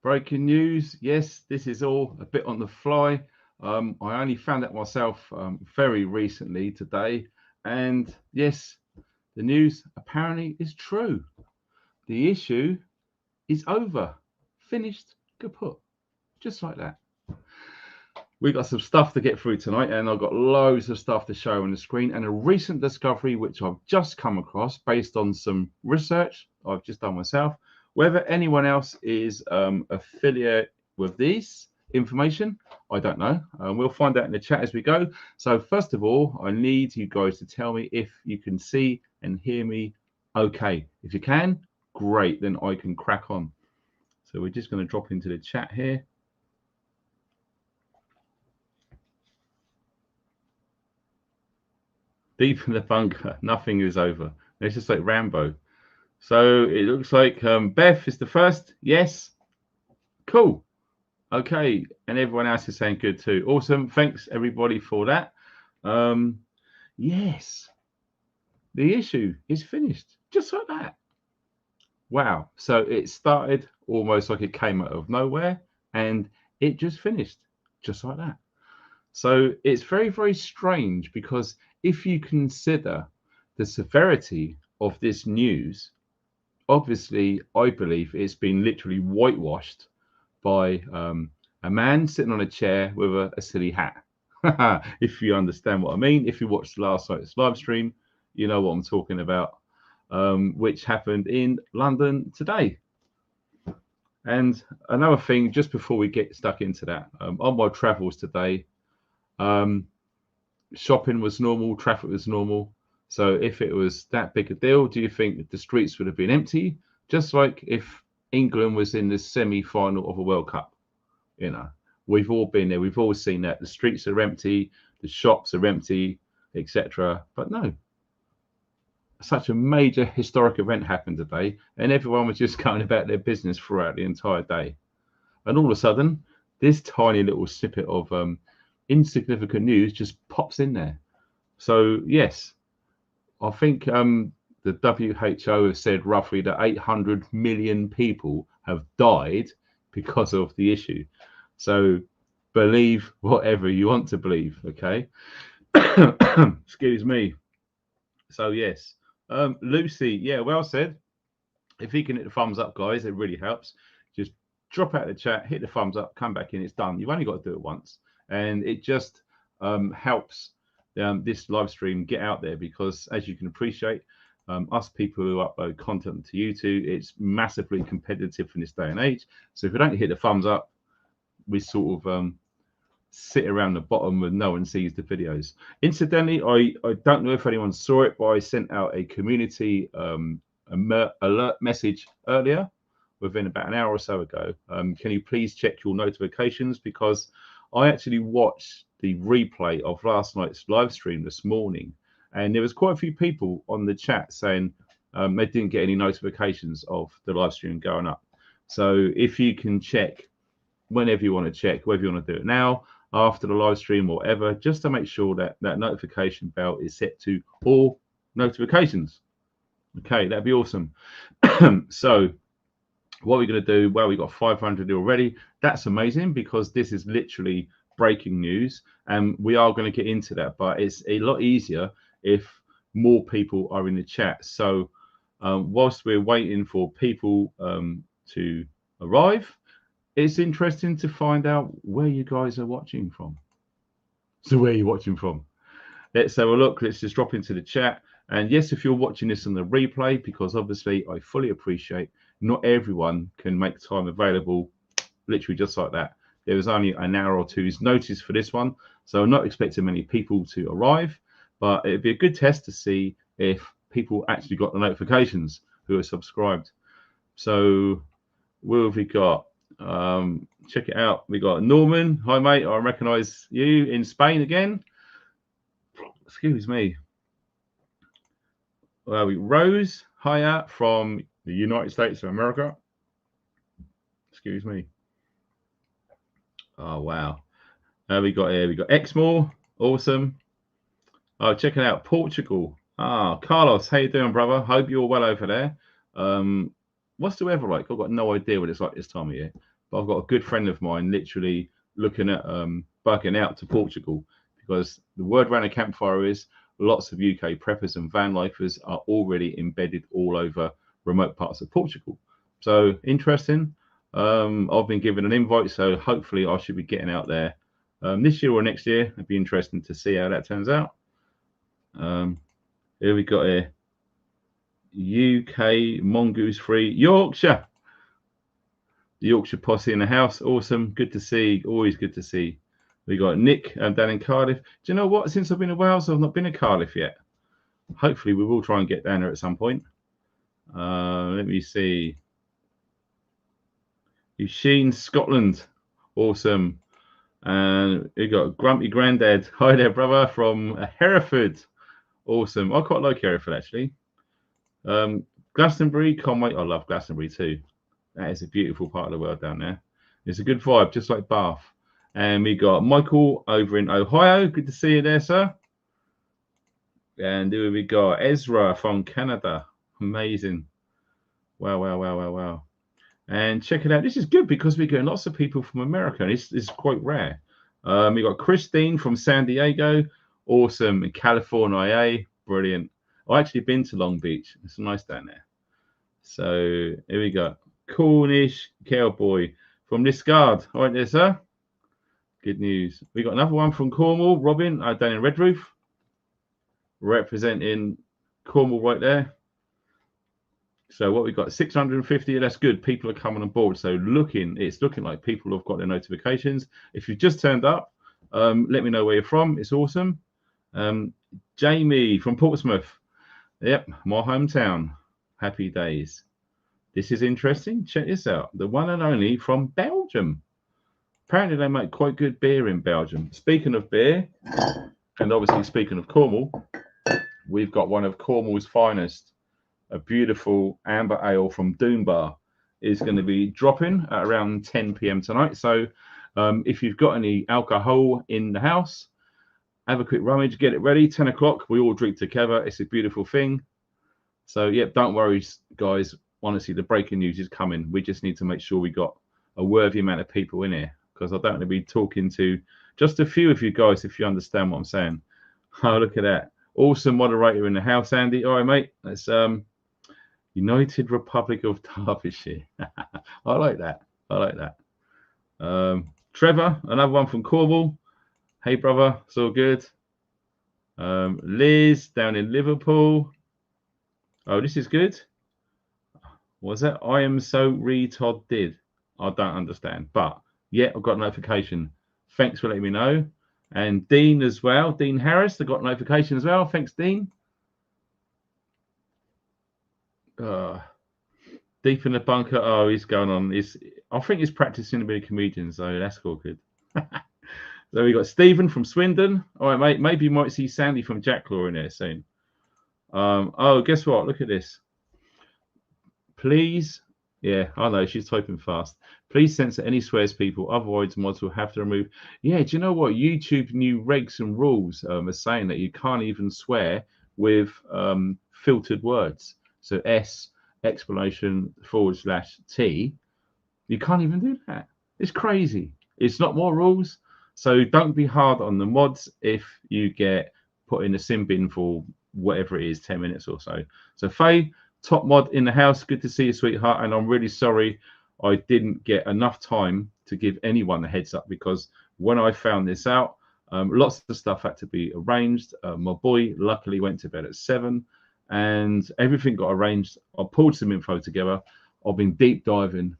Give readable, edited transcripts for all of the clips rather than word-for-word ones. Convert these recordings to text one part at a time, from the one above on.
Breaking news. Yes, this is all a bit on the fly. I only found out myself very recently today. And yes, the news apparently is true. The issue is over. Finished, kaput. Just like that. We got some stuff to get through tonight, and I've got loads of stuff to show on the screen. And a recent discovery, which I've just come across based on some research I've just done myself. Whether anyone else is affiliate with this information, I don't know. We'll find out in the chat as we go. So, first of all, I need you guys to tell me if you can see and hear me okay. If you can, great, then I can crack on. So, we're just going to drop into the chat here. Deep in the bunker, nothing is over. It's just like Rambo. So it looks like Beth is the first. Yes. Cool. Okay. And everyone else is saying good too. Awesome. Thanks everybody for that. Yes. The issue is finished. Just like that. Wow. So it started almost like it came out of nowhere and it just finished. Just like that. So it's very, very strange because if you consider the severity of this news, obviously, I believe it's been literally whitewashed by a man sitting on a chair with a silly hat. If you understand what I mean, if you watched last night's live stream, you know what I'm talking about, which happened in London today. And another thing, just before we get stuck into that, on my travels today, um, shopping was normal, traffic was normal. So if it was that big a deal, do you think that the streets would have been empty? Just like if England was in the semi-final of a World Cup, you know, we've all been there, we've all seen that. The streets are empty, the shops are empty, etc. But no, such a major historic event happened today, and everyone was just going about their business throughout the entire day. And all of a sudden, this tiny little snippet of insignificant news just pops in there. So yes, I think the WHO has said roughly that 800 million people have died because of the issue. So believe whatever you want to believe, okay? Excuse me. So yes, Lucy, yeah, well said. If you can hit the thumbs up, guys, it really helps. Just drop out of the chat, hit the thumbs up, come back in, it's done. You've only got to do it once, and it just helps this live stream get out there because, as you can appreciate, us people who upload content to YouTube, it's massively competitive in this day and age. So if we don't hit the thumbs up, we sort of sit around the bottom and no one sees the videos. Incidentally, I don't know if anyone saw it, but I sent out a community alert message earlier, within about an hour or so ago. Can you please check your notifications? Because I actually watched the replay of last night's live stream this morning, and there was quite a few people on the chat saying they didn't get any notifications of the live stream going up. So if you can check whenever you want to check, whether you want to do it now, after the live stream, or whatever, just to make sure that that notification bell is set to all notifications. Okay, that'd be awesome. So what we're going to do, well, we've got 500 already. That's amazing because this is literally breaking news, and we are going to get into that, but it's a lot easier if more people are in the chat. So whilst we're waiting for people to arrive, it's interesting to find out where you guys are watching from. So where are you watching from? Let's have a look. Let's just drop into the chat. And yes, if you're watching this on the replay, because obviously I fully appreciate not everyone can make time available literally just like that. There was only an hour or two's notice for this one, so I'm not expecting many people to arrive, but it'd be a good test to see if people actually got the notifications who are subscribed. So what have we got? Check it out. We got Norman. Hi, mate. I recognize you in Spain again. Excuse me. Rose, hiya from the United States of America. Excuse me. Oh, wow. We got here. We got Exmoor. Awesome. Oh, checking out Portugal. Ah, Carlos, how you doing, brother? Hope you're well over there. What's the weather like? I've got no idea what it's like this time of year. but I've got a good friend of mine literally looking at bugging out to Portugal, because the word around a campfire is lots of UK preppers and van lifers are already embedded all over remote parts of Portugal. So interesting. I've been given an invite, so hopefully I should be getting out there this year or next year. It'd be interesting to see how that turns out. Here we got here, UK Mongoose Free Yorkshire. The Yorkshire posse in the house. Awesome. Good to see. Always good to see. We got Nick down in Cardiff. Do you know what? Since I've been in Wales, I've not been to Cardiff yet. Hopefully, we will try and get down there at some point. Let me see. Eugene, Scotland. Awesome. And we got Grumpy Grandad. Hi there, brother, from Hereford. Awesome. I quite like Hereford, actually. Glastonbury, Conway. I love Glastonbury too. That is a beautiful part of the world down there. It's a good vibe, just like Bath. And we got Michael over in Ohio. Good to see you there, sir. And here we got Ezra from Canada. Amazing. Wow, wow, wow, wow, wow. And check it out. This is good because we're getting lots of people from America. And it's quite rare. We got Christine from San Diego. Awesome. In California. Brilliant. I've actually been to Long Beach. It's nice down there. So here we go. Cornish Cowboy from Liscard. All right there, sir. Good news. We got another one from Cornwall. Robin down in Redroof, representing Cornwall right there. So what we got, 650. That's good. People are coming on board. So it's looking like people have got their notifications. If you've just turned up, let me know where you're from. It's awesome. Jamie from Portsmouth. Yep, my hometown. Happy days. This is interesting. Check this out. The one and only from Belgium. Apparently they make quite good beer in Belgium. Speaking of beer, and obviously speaking of Cornwall, we've got one of Cornwall's finest, a beautiful amber ale from Doombar, is going to be dropping at around 10 p.m. tonight. So if you've got any alcohol in the house, have a quick rummage, get it ready. 10 o'clock, we all drink together. It's a beautiful thing. So, yeah, don't worry, guys. Honestly, the breaking news is coming. We just need to make sure we got a worthy amount of people in here, because I don't want to be talking to just a few of you guys, if you understand what I'm saying. Oh, look at that. Awesome moderator in the house, Andy. All right, mate. That's United Republic of Derbyshire. I like that. I like that. Trevor, another one from Cornwall. Hey, brother. It's all good. Liz down in Liverpool. Oh, this is good. Was that I am so retarded? I don't understand. But yeah, I've got a notification. Thanks for letting me know. And Dean as well. Dean Harris, I got a notification as well. Thanks, Dean. Deep in the bunker. Oh, he's going on. I think he's practicing to be a comedian, so that's all good. So we got Stephen from Swindon. All right, mate. Maybe you might see Sandy from Jacklaw in there soon. Oh, guess what? Look at this. Please, yeah, I know she's typing fast. Please censor any swears, people. Otherwise, mods will have to remove. Yeah, do you know what? YouTube new regs and rules are saying that you can't even swear with filtered words. So S explanation / T. You can't even do that. It's crazy. It's not more rules. So don't be hard on the mods if you get put in a sin bin for whatever it is, 10 minutes or so. So Faye, top mod in the house. Good to see you, sweetheart. And I'm really sorry I didn't get enough time to give anyone a heads up, because when I found this out, lots of stuff had to be arranged. My boy luckily went to bed at 7 and everything got arranged. I pulled some info together. I've been deep diving,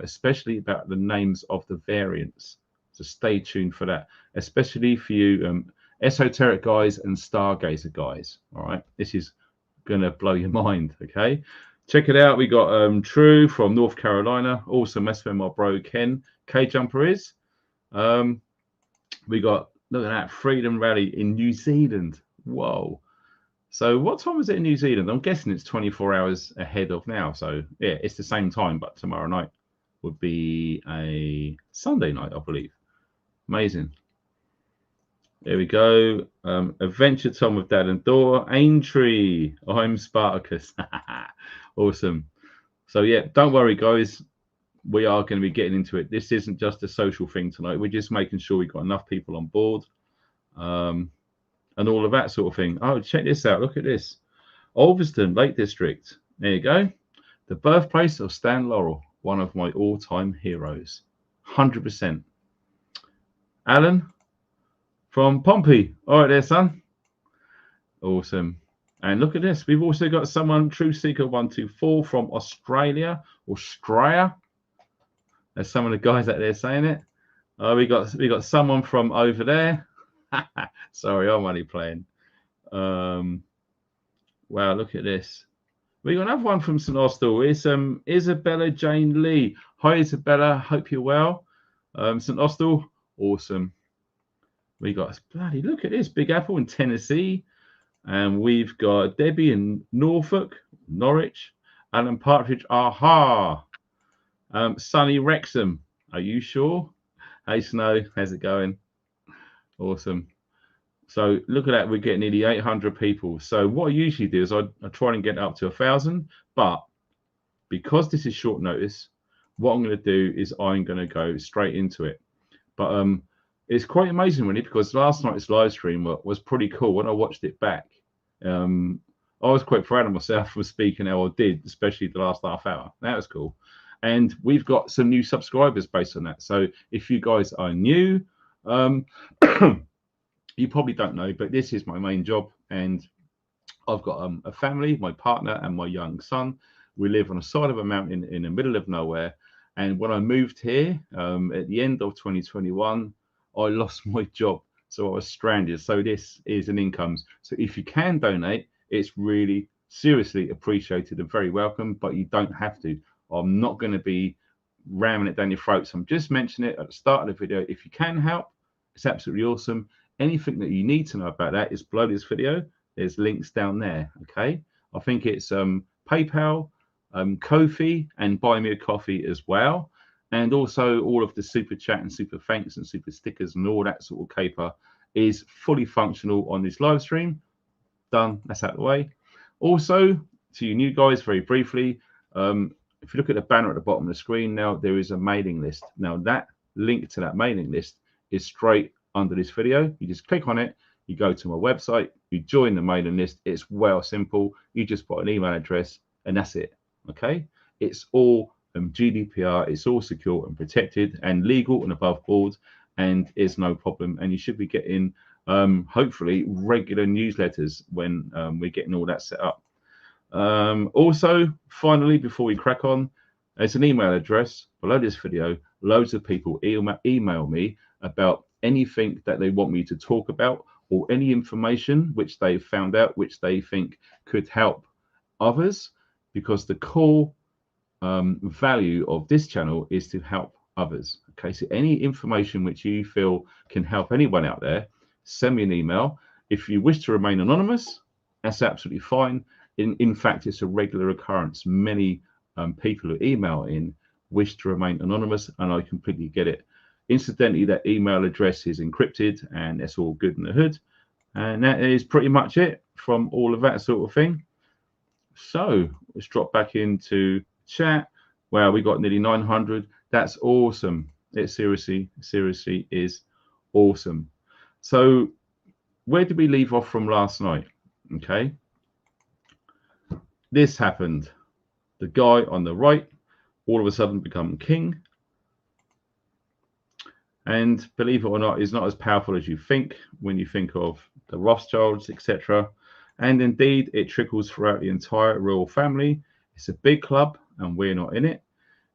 especially about the names of the variants. So stay tuned for that, especially for you esoteric guys and stargazer guys. All right, this is gonna blow your mind. Okay, check it out. We got True from North Carolina. Also, that's where my bro Ken K Jumper is. We got, look at that, Freedom Rally in New Zealand. Whoa. So what time is it in New Zealand? I'm guessing it's 24 hours ahead of now. So yeah, it's the same time, but tomorrow night would be a Sunday night, I believe. Amazing. There we go. Adventure Tom with Dad and Door. Aintree. I'm Spartacus. Awesome. So yeah, don't worry, guys. we are going to be getting into it. This isn't just a social thing tonight. We're just making sure we've got enough people on board, and all of that sort of thing. Oh, check this out. Look at this. Ulverston, Lake District. There you go. The birthplace of Stan Laurel, one of my all-time heroes. 100%. Alan from Pompey. All right there, son. Awesome. And look at this. We've also got someone, True Seeker 124 from Australia. There's some of the guys out there saying it. We got someone from over there. Sorry, I'm only playing. Wow, look at this. We got another one from St Austell. It's Isabella Jane Lee. Hi, Isabella. Hope you're well. St Austell, awesome. We got bloody look at this, Big Apple in Tennessee, and we've got Debbie in Norfolk, Norwich, Alan Partridge. Aha. Sunny Wrexham. Are you sure? Hey Snow, how's it going? Awesome. So look at that, we're getting nearly 800 people. So what I usually do is I try and get up to 1,000, but because this is short notice, what I'm going to do is I'm going to go straight into it. But it's quite amazing really, because last night's live stream was pretty cool. When I watched it back, I was quite proud of myself for speaking how I did, especially the last half hour. That was cool. And we've got some new subscribers based on that. So if you guys are new, you probably don't know, but this is my main job, and I've got a family, my partner and my young son. We live on the side of a mountain in the middle of nowhere. And when I moved here at the end of 2021, I lost my job. So I was stranded. So this is an income. So if you can donate, it's really seriously appreciated and very welcome, but you don't have to. I'm not going to be ramming it down your throat. So I'm just mentioning it at the start of the video. If you can help, it's absolutely awesome. Anything that you need to know about that is below this video. There's links down there. Okay. I think it's PayPal, Ko-fi, and Buy Me a Coffee as well. And also all of the super chat and super thanks and super stickers and all that sort of caper is fully functional on this live stream. Done. That's out of the way. Also, to you new guys, very briefly, if you look at the banner at the bottom of the screen now, there is a mailing list. Now that link to that mailing list is straight under this video. You just click on it, you go to my website, you join the mailing list. It's well simple. You just put an email address and that's it. Okay. It's all GDPR. It's all secure and protected and legal and above board, and it's no problem. And you should be getting hopefully regular newsletters when we're getting all that set up. Also, finally, before we crack on, there's an email address below this video. Loads of people email me about anything that they want me to talk about, or any information which they've found out which they think could help others, because the core value of this channel is to help others. Okay, so any information which you feel can help anyone out there, send me an email. If you wish to remain anonymous, that's absolutely fine. In fact, it's a regular occurrence. Many people who email in wish to remain anonymous, and I completely get it. Incidentally, that email address is encrypted, and it's all good in the hood. And that is pretty much it from all of that sort of thing. So let's drop back into chat. Wow, we got nearly 900. That's awesome. It seriously is awesome. So where did we leave off from last night? Okay. This happened. The guy on the right all of a sudden become king. And believe it or not, is not as powerful as you think when you think of the Rothschilds, etc. And indeed, it trickles throughout the entire royal family. It's a big club, and we're not in it.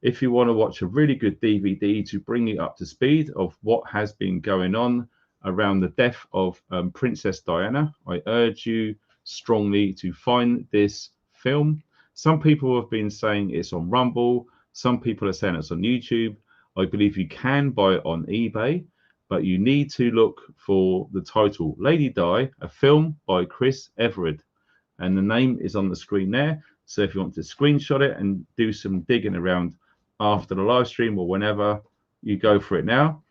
If you want to watch a really good DVD to bring you up to speed of what has been going on around the death of Princess Diana, I urge you strongly to find this film. Some people have been saying it's on Rumble. Some people are saying it's on YouTube. I believe you can buy it on eBay, but you need to look for the title, Lady Di, a film by Chris Everard. And the name is on the screen there. So if you want to screenshot it and do some digging around after the live stream or whenever, you go for it now.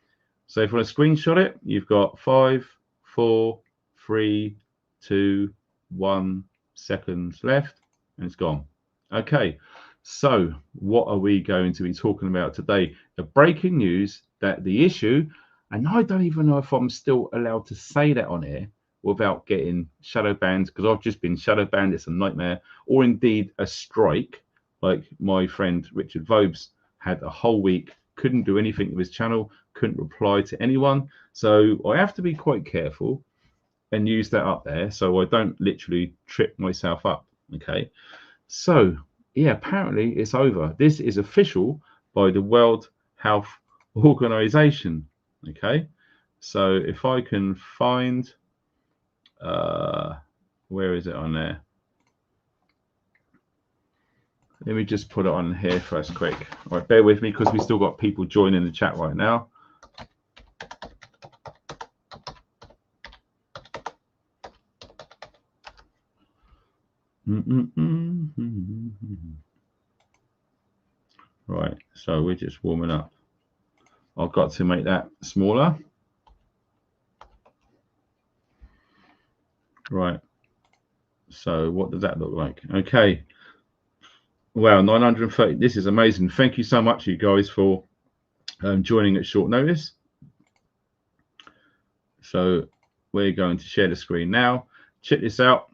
So if you want to screenshot it, you've got 5, 4, 3, 2, 1 seconds left, and it's gone. Okay, So what are we going to be talking about today? The breaking news that The Issue, and I don't even know if I'm still allowed to say that on here without getting shadow banned, because I've just been shadow banned. It's a nightmare, or indeed a strike. Like my friend Richard Vobes had a whole week, couldn't do anything with his channel, couldn't reply to anyone. So I have to be quite careful and use that up there so I don't literally trip myself up. Okay. So yeah, apparently it's over. This is official by the World Health Organization. Okay. So if I can find, where is it on there? Let me just put it on here first quick. All right, bear with me because we still got people joining the chat right now. Right, so we're just warming up. I've got to make that smaller. Right, so what does that look like? Okay, wow, 930. This is amazing. Thank you so much, you guys, for joining at short notice. So we're going to share the screen now. Check this out.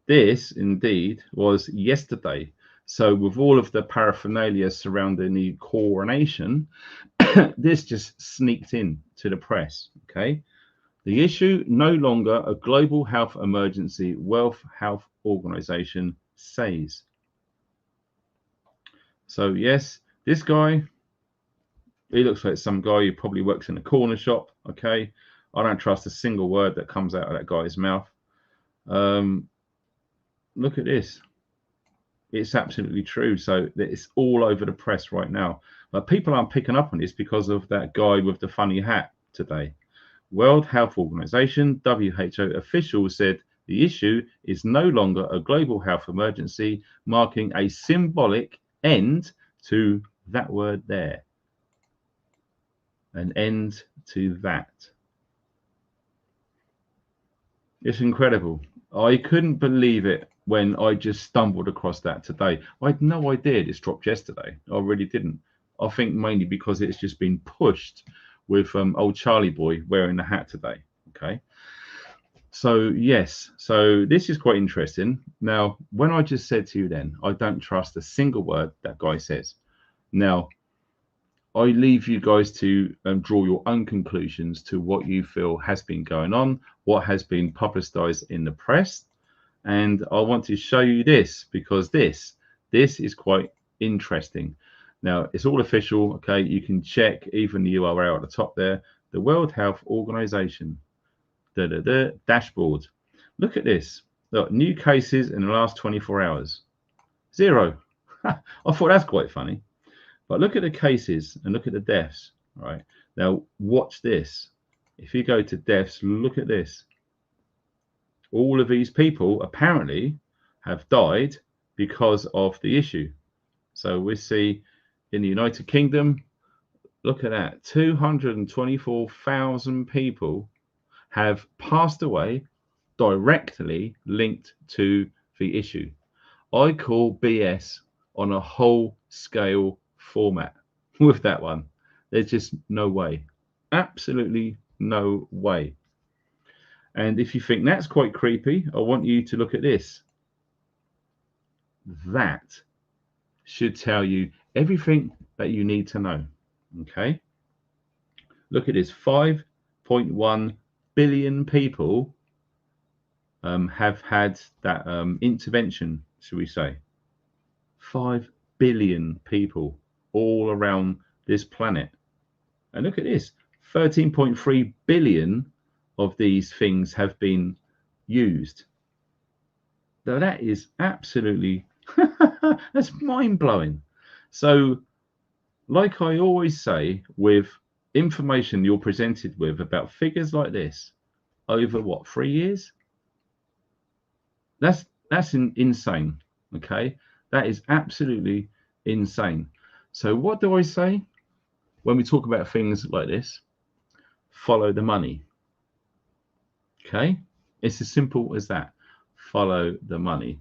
This indeed was yesterday. So with all of the paraphernalia surrounding the coronation, this just sneaked in to the press. Okay. The issue no longer a global health emergency, World Health Organization says. So yes, this guy, he looks like some guy who probably works in a corner shop. Okay. I don't trust a single word that comes out of that guy's mouth. Look at this. It's absolutely true. So it's all over the press right now. But people aren't picking up on this because of that guy with the funny hat today. World Health Organization, WHO officials said the issue is no longer a global health emergency, marking a symbolic end to that word there. An end to that. It's incredible. I couldn't believe it when I just stumbled across that today. I had no idea this dropped yesterday. I really didn't. I think mainly because it's just been pushed with old Charlie boy wearing the hat today. Okay. So yes, so this is quite interesting. Now, when I just said to you then, I don't trust a single word that guy says. Now, I leave you guys to draw your own conclusions to what you feel has been going on, what has been publicized in the press. And I want to show you this because this is quite interesting. Now, it's all official. Okay, you can check even the URL at the top there, the World Health Organization dashboard. Look at this. Look, new cases in the last 24 hours. 0. I thought that's quite funny. But look at the cases and look at the deaths. Right. Now, watch this. If you go to deaths, look at this. All of these people apparently have died because of the issue. So we see in the United Kingdom, look at that. 224,000 people have passed away directly linked to the issue. I call BS on a whole scale format with that one. There's just no way. Absolutely no way. And if you think that's quite creepy, I want you to look at this. That should tell you everything that you need to know. Okay. Look at this. 5.1 billion people have had that intervention, should we say. 5 billion people all around this planet. And look at this, 13.3 billion of these things have been used. Now that is absolutely, that's mind-blowing. So like I always say, with information you're presented with about figures like this over what, 3 years? That's insane. Okay, that is absolutely insane. So what do I say when we talk about things like this? Follow the money. Okay, it's as simple as that. Follow the money.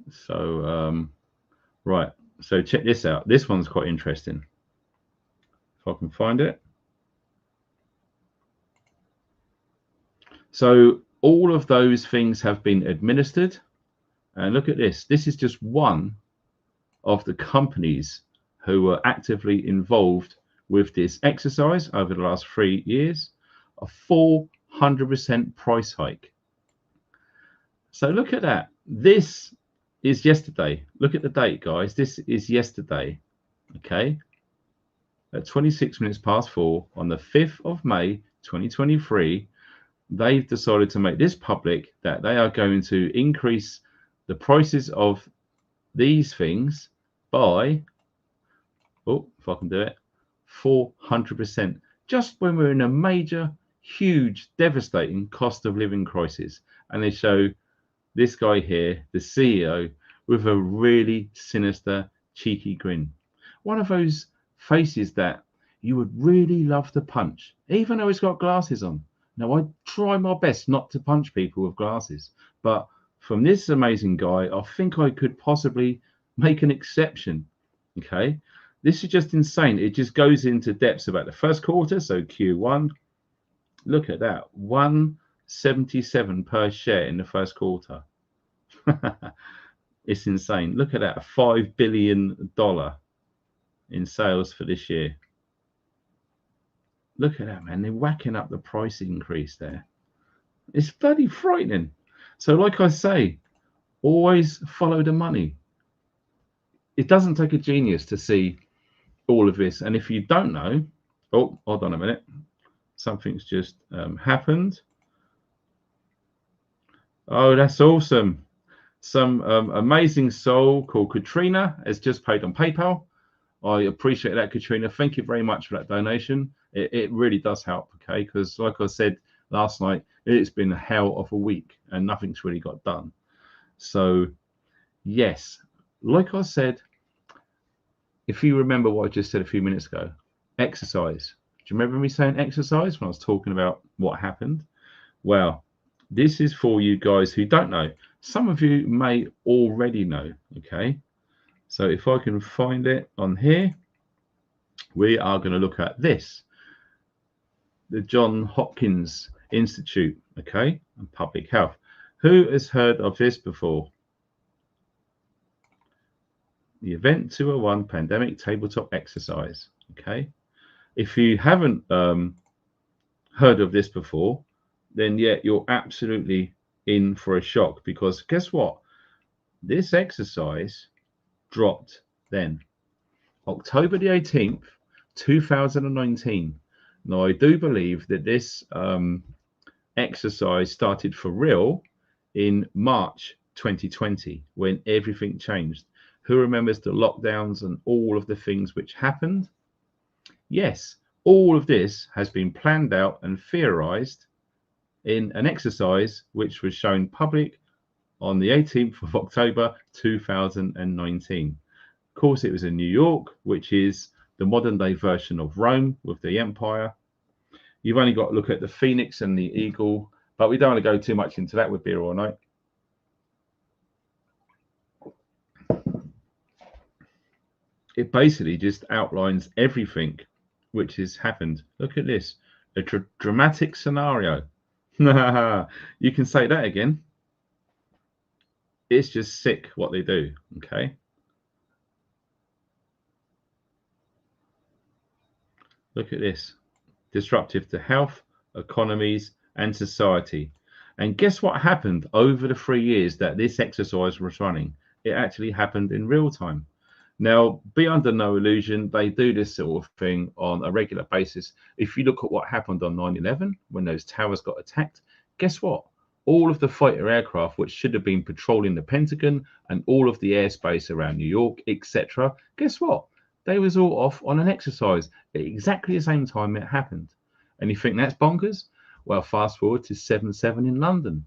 So, right. So check this out. This one's quite interesting. If I can find it. So all of those things have been administered. And look at this. This is just one of the companies who were actively involved with this exercise over the last 3 years. A 400% price hike. So look at that. This is yesterday. Look at the date, guys. This is yesterday. Okay. At 26 minutes past 4 on the 5th of May 2023, they've decided to make this public that they are going to increase the prices of these things by, oh, if I can do it, 400%. Just when we're in a major, huge, devastating cost of living crisis. And they show this guy here, the CEO, with a really sinister, cheeky grin. One of those faces that you would really love to punch, even though he's got glasses on. Now, I try my best not to punch people with glasses, but from this amazing guy, I think I could possibly make an exception. Okay, this is just insane. It just goes into depths about the first quarter, so Q1. Look at that, 177 per share in the first quarter. It's insane. Look at that, $5 billion in sales for this year. Look at that, man. They're whacking up the price increase there. It's bloody frightening. So like I say, always follow the money. It doesn't take a genius to see all of this. And if you don't know, oh, hold on a minute. Something's just happened. Oh, that's awesome. Some amazing soul called Katrina has just paid on PayPal. I appreciate that, Katrina. Thank you very much for that donation. It really does help, okay? Because like I said last night, it's been a hell of a week and nothing's really got done. So, yes, like I said, if you remember what I just said a few minutes ago, exercise. Do you remember me saying exercise when I was talking about what happened? Well, this is for you guys who don't know. Some of you may already know, okay? So if I can find it on here, we are going to look at this. The Johns Hopkins Institute, okay, and Public Health. Who has heard of this before? The Event 201 Pandemic Tabletop Exercise, okay? If you haven't heard of this before, then yeah, you're absolutely in for a shock, because guess what? This exercise dropped then. October the 18th, 2019. Now, I do believe that this exercise started for real in March 2020, when everything changed. Who remembers the lockdowns and all of the things which happened? Yes, all of this has been planned out and theorized in an exercise which was shown public on the 18th of October 2019. Of course, it was in New York, which is the modern day version of Rome with the empire. You've only got to look at the phoenix and the eagle, but we don't want to go too much into that with Beer All Night. It basically just outlines everything which has happened. Look at this, a dramatic scenario. You can say that again. It's just sick what they do, okay? Look at this. Disruptive to health, economies, and society. And guess what happened over the 3 years that this exercise was running? It actually happened in real time. Now, be under no illusion, they do this sort of thing on a regular basis. If you look at what happened on 9/11, when those towers got attacked, guess what? All of the fighter aircraft, which should have been patrolling the Pentagon and all of the airspace around New York, etc., guess what? They was all off on an exercise at exactly the same time it happened. And you think that's bonkers? Well, fast forward to 7/7 in London.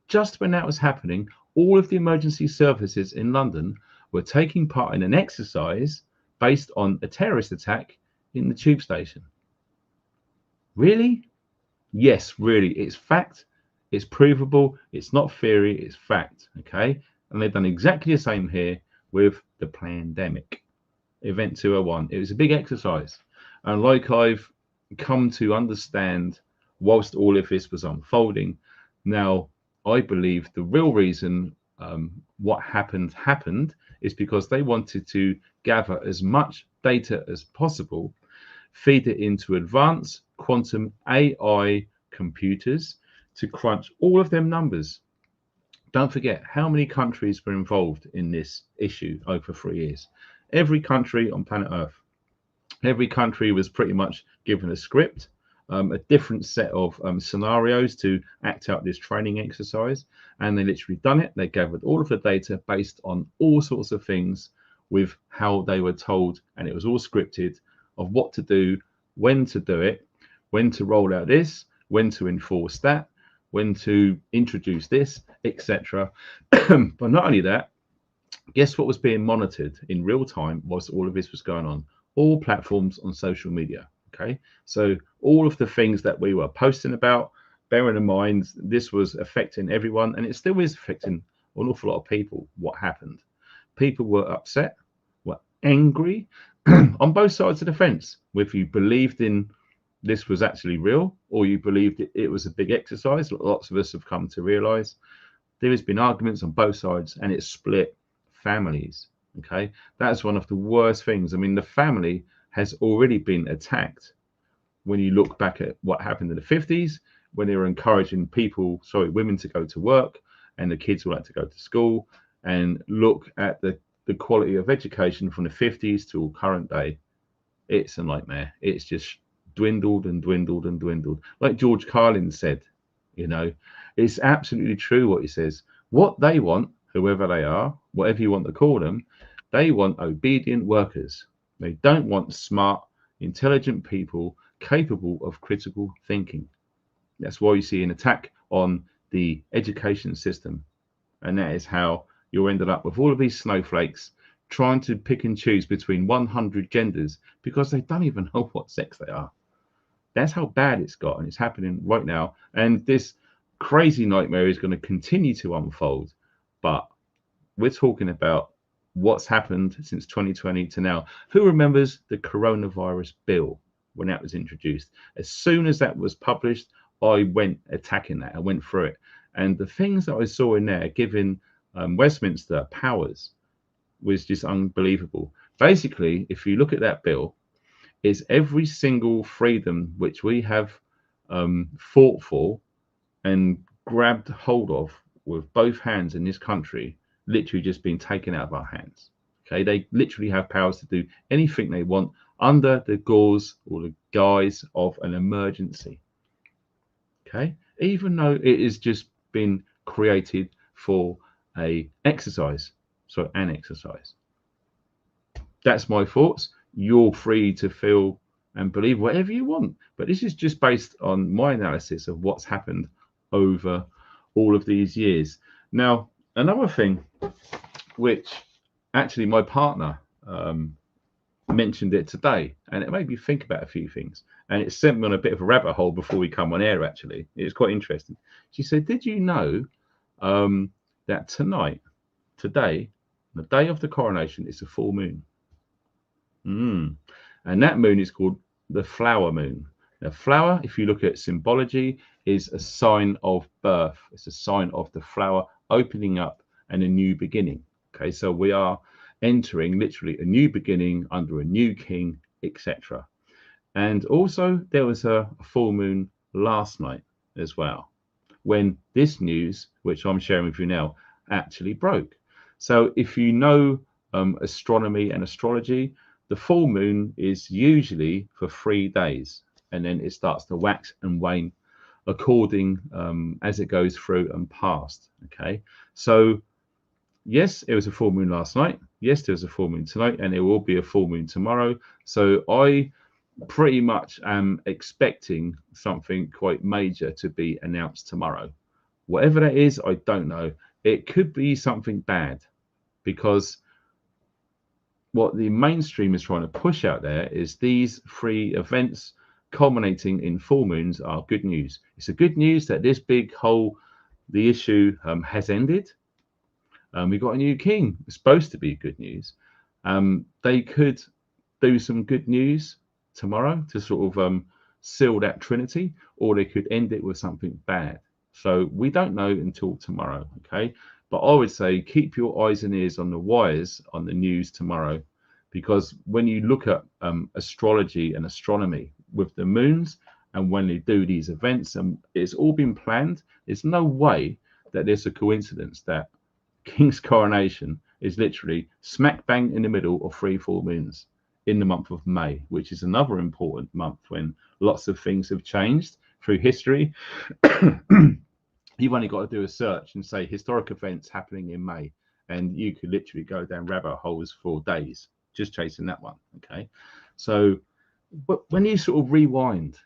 Just when that was happening, all of the emergency services in London were taking part in an exercise based on a terrorist attack in the tube station. Really? Yes, really. It's fact. It's provable. It's not theory. It's fact. Okay. And they've done exactly the same here with the pandemic. Event 201. It was a big exercise. And like I've come to understand whilst all of this was unfolding, now I believe the real reason what happened is because they wanted to gather as much data as possible, feed it into advanced quantum AI computers to crunch all of them numbers. Don't forget how many countries were involved in this issue over 3 years. Every country on planet Earth. Every country was pretty much given a script, a different set of scenarios to act out this training exercise. And they literally done it. They gathered all of the data based on all sorts of things with how they were told. And it was all scripted of what to do, when to do it, when to roll out this, when to enforce that, when to introduce this, etc. But not only that, guess what was being monitored in real time whilst all of this was going on? All platforms on social media. Okay, so all of the things that we were posting about, bearing in mind this was affecting everyone, and it still is affecting an awful lot of people. What happened? People were upset, were angry on both sides of the fence. Whether you believed in this was actually real or you believed it was a big exercise, lots of us have come to realize there has been arguments on both sides, and it's split families. Okay, that's one of the worst things. I mean, the family has already been attacked. When you look back at what happened in the 50s, when they were encouraging women to go to work and the kids would like to go to school, and look at the quality of education from the 50s to current day, it's a nightmare. It's just dwindled and dwindled and dwindled. Like George Carlin said, it's absolutely true what he says. What they want, whoever they are, whatever you want to call them, they want obedient workers. They don't want smart, intelligent people capable of critical thinking. That's why you see an attack on the education system. And that is how you're ended up with all of these snowflakes trying to pick and choose between 100 genders because they don't even know what sex they are. That's how bad it's got, and it's happening right now. And this crazy nightmare is going to continue to unfold. But we're talking about what's happened since 2020 to now. Who remembers the coronavirus bill when that was introduced? As soon as that was published, I went attacking that. I went through it. And the things that I saw in there giving Westminster powers was just unbelievable. Basically, if you look at that bill, it's every single freedom which we have fought for and grabbed hold of with both hands in this country, literally just being taken out of our hands. Okay, they literally have powers to do anything they want under the gauze or the guise of an emergency. Okay, even though it has just been created for an exercise. That's my thoughts. You're free to feel and believe whatever you want, but this is just based on my analysis of what's happened over all of these years. Now, another thing which actually my partner mentioned it today, and it made me think about a few things, and it sent me on a bit of a rabbit hole before we come on air. Actually, it was quite interesting. She said, did you know that today, the day of the coronation, is a full moon? And that moon is called the flower moon. Now, flower, if you look at symbology, is a sign of birth. It's a sign of the flower opening up and a new beginning. Okay, so we are entering literally a new beginning under a new king, etc. And also there was a full moon last night as well, when this news, which I'm sharing with you now, actually broke. So if you know astronomy and astrology, the full moon is usually for 3 days, and then it starts to wax and wane according as it goes through and past. Okay, so yes, it was a full moon last night. Yes, there's a full moon tonight, and there will be a full moon tomorrow. So I pretty much am expecting something quite major to be announced tomorrow. Whatever that is, I don't know. It could be something bad, because what the mainstream is trying to push out there is these 3 events culminating in full moons are good news. It's a good news that this big whole, the issue has ended. We got a new king. It's supposed to be good news. They could do some good news tomorrow to sort of seal that trinity, or they could end it with something bad. So we don't know until tomorrow, okay? But I would say keep your eyes and ears on the wires on the news tomorrow, because when you look at astrology and astronomy with the moons, and when they do these events, and it's all been planned, there's no way that there's a coincidence that King's coronation is literally smack bang in the middle of 3 full moons in the month of May, which is another important month when lots of things have changed through history. You've only got to do a search and say historic events happening in May, and you could literally go down rabbit holes for days just chasing that one. Okay. So, but when you sort of rewind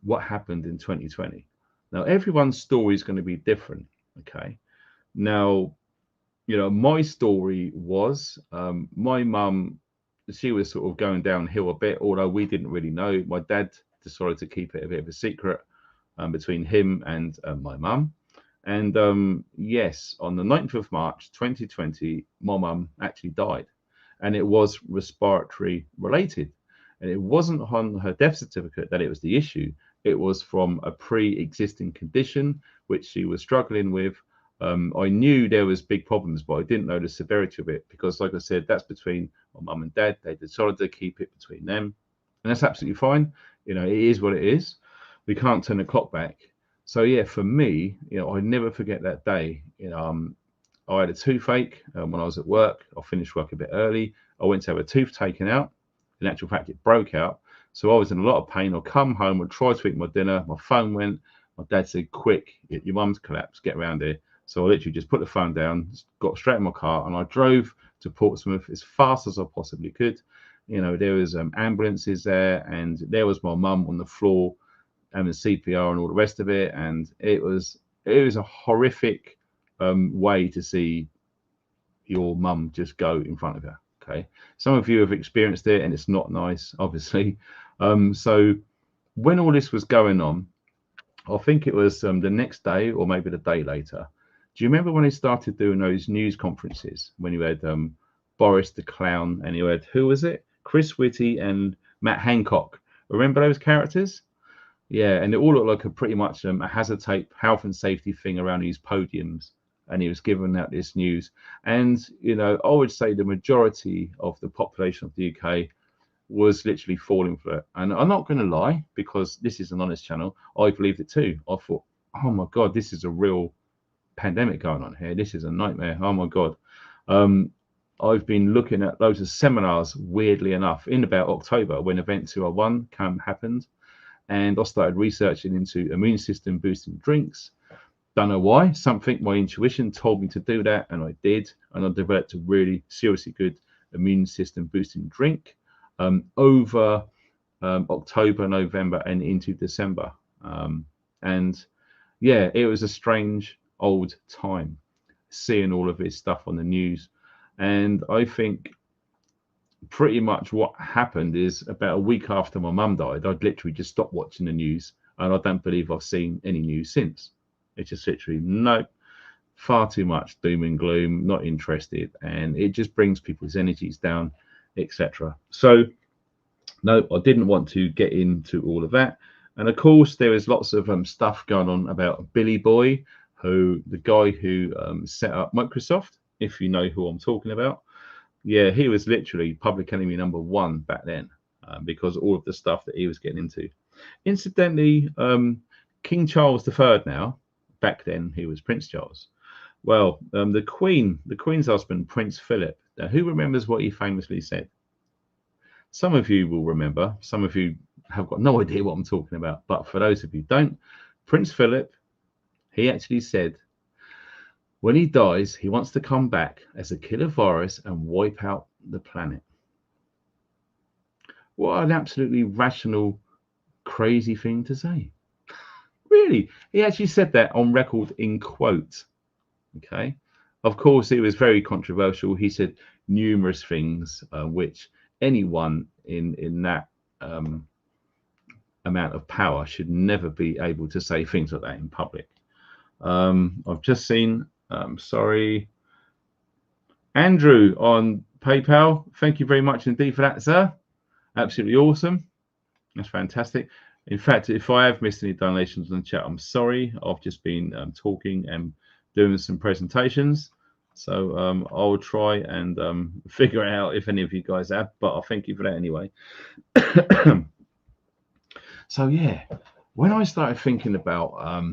what happened in 2020, now everyone's story is going to be different. Okay. Now, my story was my mum, she was sort of going downhill a bit, although we didn't really know. My dad decided to keep it a bit of a secret between him and my mum. And yes, on the 9th of March 2020, my mum actually died. And it was respiratory related. And it wasn't on her death certificate that it was the issue. It was from a pre-existing condition which she was struggling with. I knew there was big problems, but I didn't know the severity of it because, like I said, that's between my mum and dad. They decided to keep it between them, and that's absolutely fine. It is what it is. We can't turn the clock back. So yeah, for me, I never forget that day. I had a toothache when I was at work. I finished work a bit early. I went to have a tooth taken out. In actual fact, it broke out. So I was in a lot of pain. I'd come home, I'd try to eat my dinner. My phone went. My dad said, "Quick, your mum's collapsed. Get around here." So I literally just put the phone down, got straight in my car, and I drove to Portsmouth as fast as I possibly could. There was ambulances there, and there was my mum on the floor having CPR and all the rest of it. And it was a horrific way to see your mum just go in front of her. Okay, some of you have experienced it, and it's not nice, obviously. So when all this was going on, I think it was the next day or maybe the day later. Do you remember when they started doing those news conferences when you had Boris the Clown and you had, who was it? Chris Whitty and Matt Hancock. Remember those characters? Yeah, and it all looked like a pretty much a hazard tape health and safety thing around these podiums. And he was giving out this news. And, I would say the majority of the population of the UK was literally falling for it. And I'm not going to lie, because this is an honest channel, I believed it too. I thought, oh my God, this is a real pandemic going on here. This is a nightmare. Oh my God. I've been looking at loads of seminars, weirdly enough, in about October when Event 201 happened. And I started researching into immune system boosting drinks. Don't know why. Something, my intuition told me to do that, and I did. And I developed a really seriously good immune system boosting drink over October, November, and into December. And yeah, it was a strange old time seeing all of this stuff on the news. And I think pretty much what happened is about a week after my mum died, I'd literally just stopped watching the news, and I don't believe I've seen any news since. It's just literally no, far too much doom and gloom, not interested, and it just brings people's energies down, etc. So no, I didn't want to get into all of that. And of course, there is lots of stuff going on about Billy Boy, the guy who set up Microsoft, if you know who I'm talking about. Yeah, he was literally public enemy #1 back then because all of the stuff that he was getting into. Incidentally, King Charles III now, back then he was Prince Charles. Well, the Queen's husband, Prince Philip. Now, who remembers what he famously said? Some of you will remember. Some of you have got no idea what I'm talking about. But for those of you who don't, Prince Philip, he actually said, when he dies, he wants to come back as a killer virus and wipe out the planet. What an absolutely rational, crazy thing to say. Really, he actually said that on record in quote. Okay. Of course, it was very controversial. He said numerous things which anyone in that amount of power should never be able to say things like that in public. I've just seen, sorry, Andrew on PayPal, thank you very much indeed for that, sir. Absolutely awesome. That's fantastic. In fact, if I have missed any donations in the chat, I'm sorry. I've just been talking and doing some presentations. So I'll try and figure out if any of you guys have, but I'll thank you for that anyway. So yeah, when I started thinking about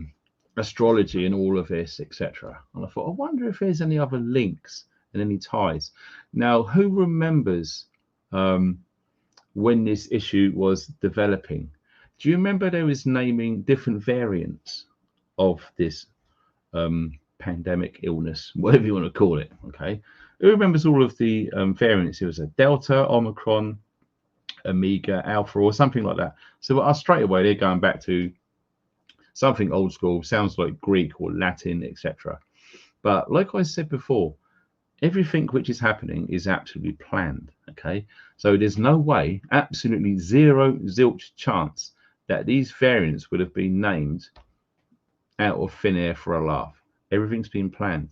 astrology and all of this, etc., and I thought, I wonder if there's any other links and any ties. Now, who remembers when this issue was developing? Do you remember there was naming different variants of this pandemic illness, whatever you want to call it? Okay, who remembers all of the variants? It was a Delta, Omicron, Omega, Alpha, or something like that. So straight away they're going back to something old school, sounds like Greek or Latin, etc. But like I said before, everything which is happening is absolutely planned. Okay, so there's no way, absolutely zero zilch chance that these variants would have been named out of thin air for a laugh. Everything's been planned.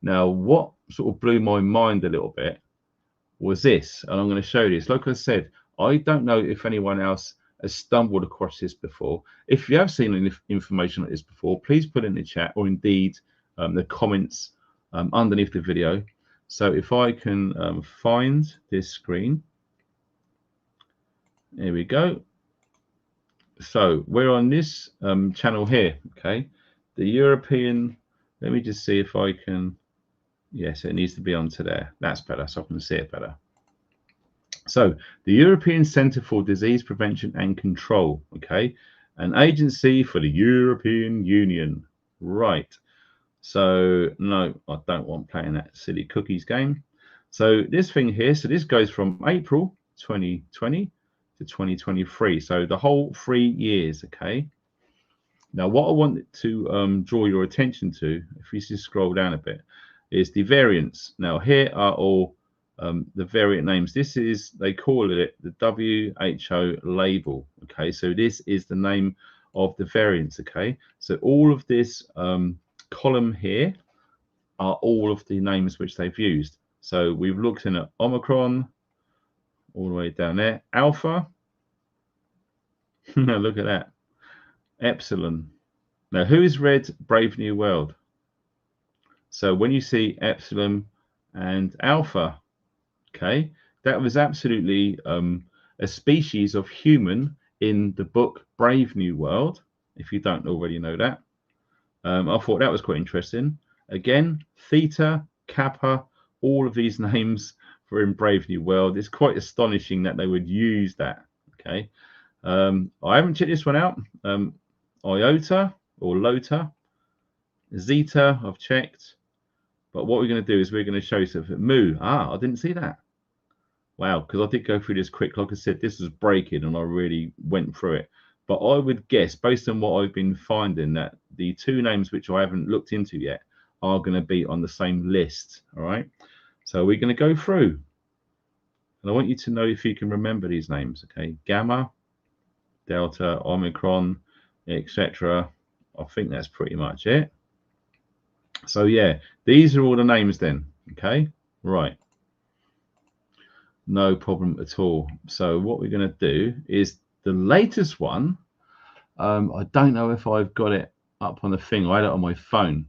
Now, what sort of blew my mind a little bit was this, and I'm going to show you this. Like I said, I don't know if anyone else has stumbled across this before. If you have seen any information like this before, please put it in the chat or indeed the comments underneath the video. So if I can find this screen, there we go. So we're on this channel here, okay? The European, let me just see if I can, yes, it needs to be onto there. That's better, so I can see it better. So the European Centre for Disease Prevention and Control, okay? An agency for the European Union, right? So no, I don't want playing that silly cookies game. So this thing here, so this goes from April 2020 to 2023. So the whole 3 years, okay? Now what I want to draw your attention to, if you just scroll down a bit, is the variants. Now here are all the variant names. This is, they call it the WHO label, okay? So this is the name of the variants, okay? So all of this column here are all of the names which they've used. So we've looked in at Omicron, all the way down there, Alpha, look at that, Epsilon. Now who's read Brave New World? So when you see Epsilon and Alpha, okay, that was absolutely a species of human in the book Brave New World, if you don't already know that. I thought that was quite interesting. Again, Theta, Kappa, all of these names for in Brave New World. It's quite astonishing that they would use that. Okay, I haven't checked this one out. Iota or Lota, Zeta, I've checked. But what we're going to do is we're going to show you something. Mu, I didn't see that. Wow, because I did go through this quick. Like I said, this was breaking and I really went through it. But I would guess, based on what I've been finding, that the two names which I haven't looked into yet are going to be on the same list. All right. So we're going to go through. And I want you to know if you can remember these names. Okay. Gamma, Delta, Omicron, etc. I think that's pretty much it. So yeah, these are all the names then. Okay. Right. No problem at all. So what we're going to do is the latest one. I don't know if I've got it up on the thing. I had it on my phone.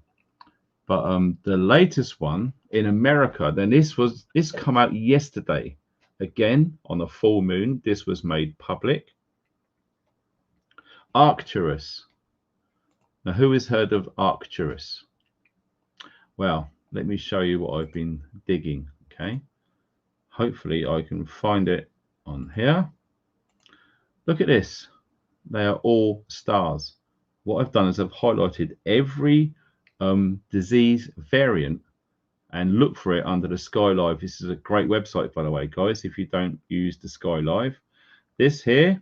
But the latest one in America, then this come out yesterday. Again, on the full moon, this was made public. Arcturus. Now, who has heard of Arcturus? Well, let me show you what I've been digging, okay? Hopefully I can find it on here. Look at this. They are all stars. What I've done is I've highlighted every disease variant and look for it under the Sky Live. This is a great website, by the way, guys, if you don't use the Sky Live. This here,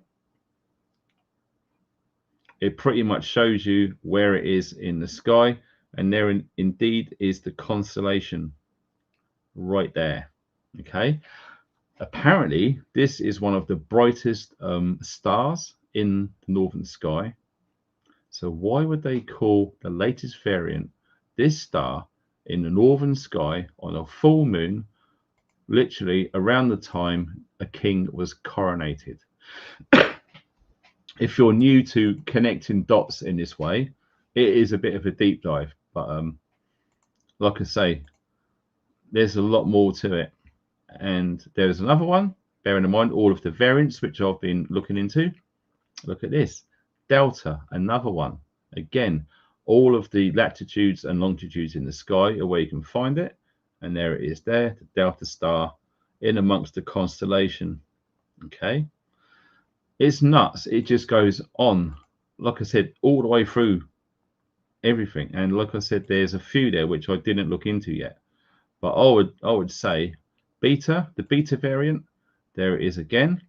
it pretty much shows you where it is in the sky, and there indeed is the constellation right there. Okay, apparently this is one of the brightest stars in the northern sky. So why would they call the latest variant, this star, in the northern sky on a full moon, literally around the time a king was coronated. If you're new to connecting dots in this way, it is a bit of a deep dive, but like I say, there's a lot more to it. And there's another one, bearing in mind all of the variants which I've been looking into. Look at this, Delta, another one. Again, all of the latitudes and longitudes in the sky are where you can find it. And there it is there, the Delta star in amongst the constellation. Okay. It's nuts. It just goes on, like I said, all the way through everything. And like I said, there's a few there which I didn't look into yet. But I would say Beta, the Beta variant, there it is again.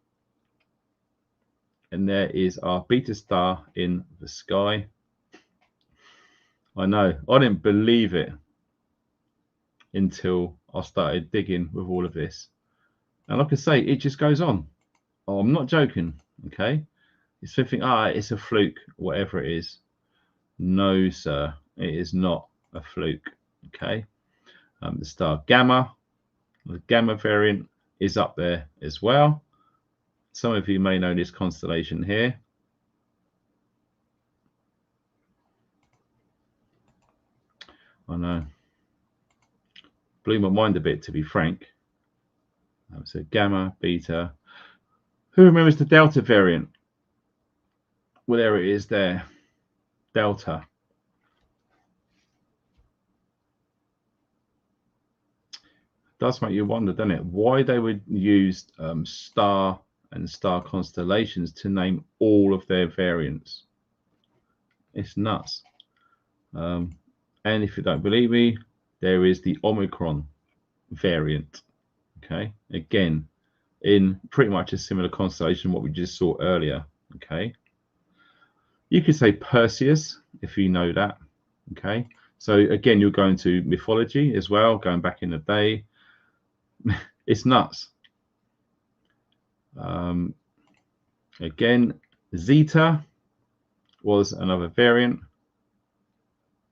And there is our Beta star in the sky. I know, I didn't believe it until I started digging with all of this. And like I say, it just goes on. Oh, I'm not joking, okay? It's something, it's a fluke, whatever it is. No, sir, it is not a fluke, okay? The star Gamma, the Gamma variant is up there as well. Some of you may know this constellation here. I know. Blew my mind a bit, to be frank. So Gamma, Beta. Who remembers the Delta variant? Well, there it is there. Delta. Does make you wonder, doesn't it? Why they would use star and star constellations to name all of their variants. It's nuts. And if you don't believe me, there is the Omicron variant. Okay, again, in pretty much a similar constellation what we just saw earlier. Okay, you could say Perseus if you know that. Okay, so again, you're going to mythology as well, going back in the day. It's nuts. Again, Zeta was another variant.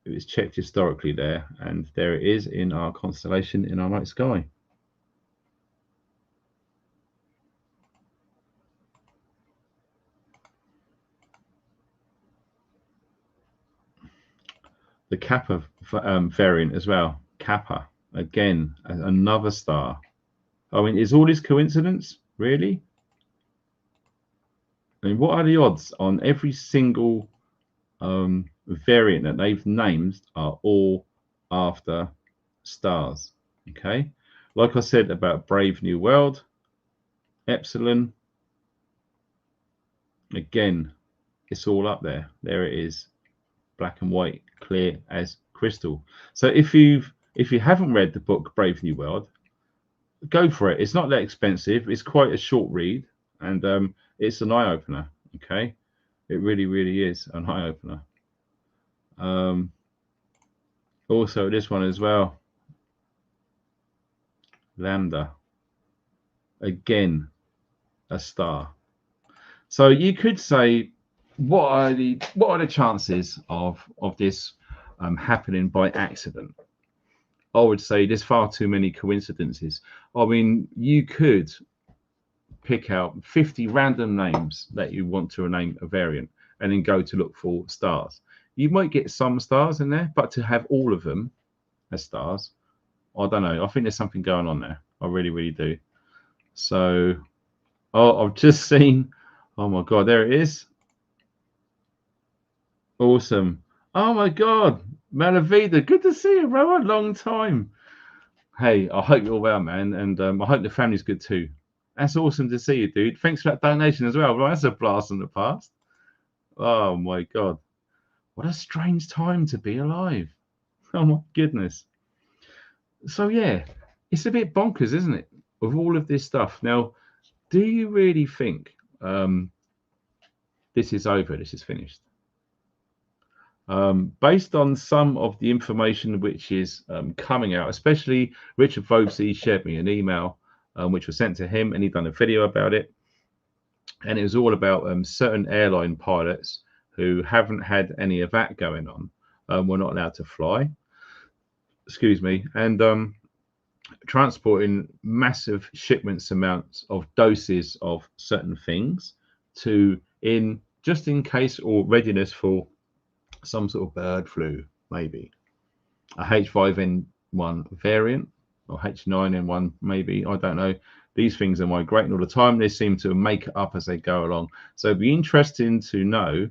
It was checked historically there, and there it is in our constellation in our night sky. The Kappa variant as well. Kappa, again, another star. I mean, is all this coincidence, really? I mean, what are the odds on every single variant that they've named are all after stars? Okay, like I said about Brave New World, Epsilon, again, it's all up there. There it is, black and white, clear as crystal. So if you haven't read the book Brave New World, go for it. It's not that expensive. It's quite a short read, and it's an eye opener. Okay, it really, really is an eye opener. Also, this one as well, Lambda, again, a star. So you could say, what are the chances of this happening by accident? I would say there's far too many coincidences. I mean, you could pick out 50 random names that you want to name a variant and then go to look for stars. You might get some stars in there, but to have all of them as stars, I don't know. I think there's something going on there. I really, really do. So, I've just seen, oh my God, there it is. Awesome. Oh my God, Malavida, good to see you, bro. A long time. Hey, I hope you're well, man, and I hope the family's good too. That's awesome to see you, dude. Thanks for that donation as well. Right, that's a blast from the past. Oh my God, what a strange time to be alive. Oh my goodness. So yeah, it's a bit bonkers, isn't it, with all of this stuff. Now, do you really think this is over? This is finished? Based on some of the information which is coming out, especially Richard Vobsey shared me an email which was sent to him, and he done a video about it, and it was all about certain airline pilots who haven't had any of that going on, were not allowed to fly. excuse me, and transporting massive shipments amounts of doses of certain things to in just in case or readiness for some sort of bird flu, maybe a H5N1 variant or H9N1, maybe, I don't know. These things are migrating all the time. They seem to make it up as they go along. So it'd be interesting to know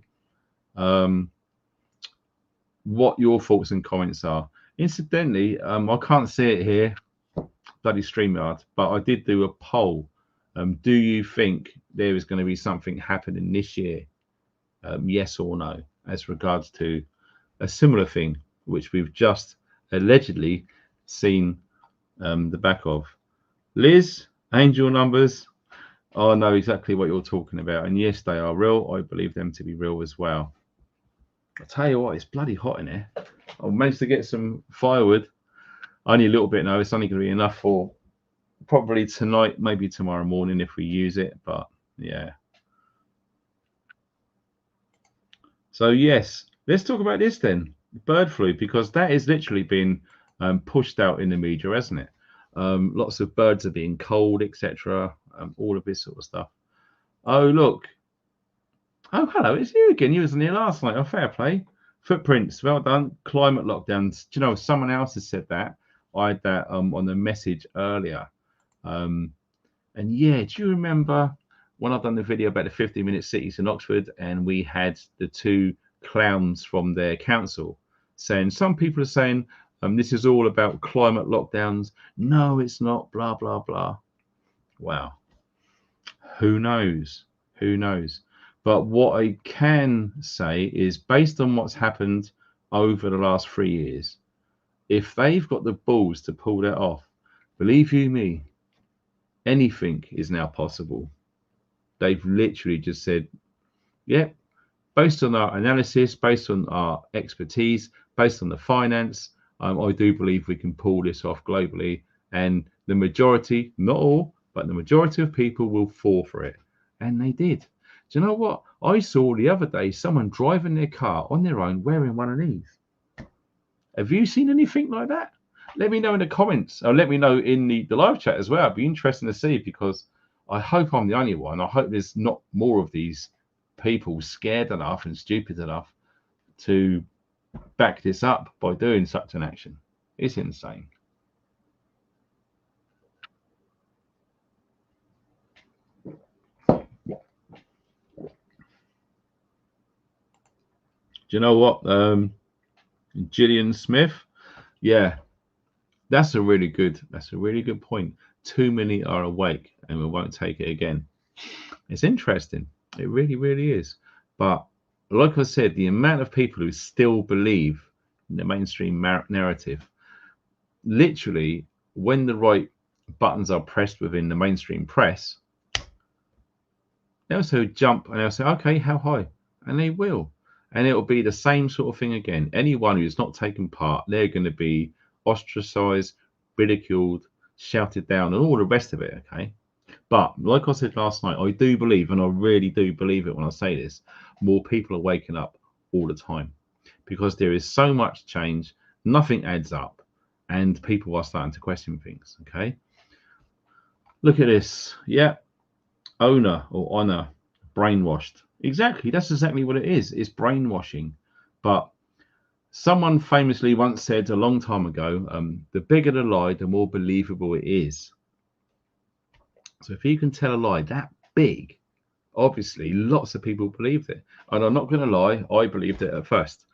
what your thoughts and comments are. Incidentally, I can't see it here, bloody StreamYard, but I did do a poll. Do you think there is going to be something happening this year? Yes or no, as regards to a similar thing, which we've just allegedly seen the back of. Liz, angel numbers. I know exactly what you're talking about. And yes, they are real. I believe them to be real as well. I tell you what, it's bloody hot in here. I managed to get some firewood. Only a little bit now. It's only going to be enough for probably tonight, maybe tomorrow morning if we use it. But yeah. So yes, let's talk about this then. Bird flu, because that is literally been pushed out in the media, hasn't it? Lots of birds are being cold, etc. All of this sort of stuff. Oh, look. Oh, hello, it's you again. You was in here last night. Oh, fair play. Footprints, well done. Climate lockdowns. Do you know, someone else has said that. I had that on the message earlier. And yeah, do you remember when I've done the video about the 15-minute cities in Oxford and we had the two clowns from their council saying, some people are saying, this is all about climate lockdowns. No, it's not, blah, blah, blah. Wow. Who knows? Who knows? But what I can say is based on what's happened over the last 3 years, if they've got the balls to pull that off, believe you me, anything is now possible. They've literally just said, yeah, based on our analysis, based on our expertise, based on the finance, I do believe we can pull this off globally. And the majority, not all, but the majority of people will fall for it. And they did. Do you know what? I saw the other day someone driving their car on their own wearing one of these. Have you seen anything like that? Let me know in the comments, or let me know in the live chat as well. It'd be interesting to see, because I hope I'm the only one. I hope there's not more of these people scared enough and stupid enough to back this up by doing such an action. It's insane. Do you know what, Gillian Smith? Yeah, that's a really good point. Too many are awake and we won't take it again. It's interesting. It really, really is. But like I said, the amount of people who still believe in the mainstream narrative, literally, when the right buttons are pressed within the mainstream press, they'll also jump and they'll say, okay, how high? And they will. And it'll be the same sort of thing again. Anyone who's not taken part, they're going to be ostracized, ridiculed, shouted down, and all the rest of it. Okay. But like I said last night, I do believe, and I really do believe it when I say this, more people are waking up all the time, because there is so much change, nothing adds up, and people are starting to question things. Okay. Look at this. Yeah. Owner or honor, brainwashed. Exactly. That's exactly what it is. It's brainwashing. But someone famously once said a long time ago, the bigger the lie, the more believable it is. So if you can tell a lie that big, obviously lots of people believed it. And I'm not going to lie, I believed it at first.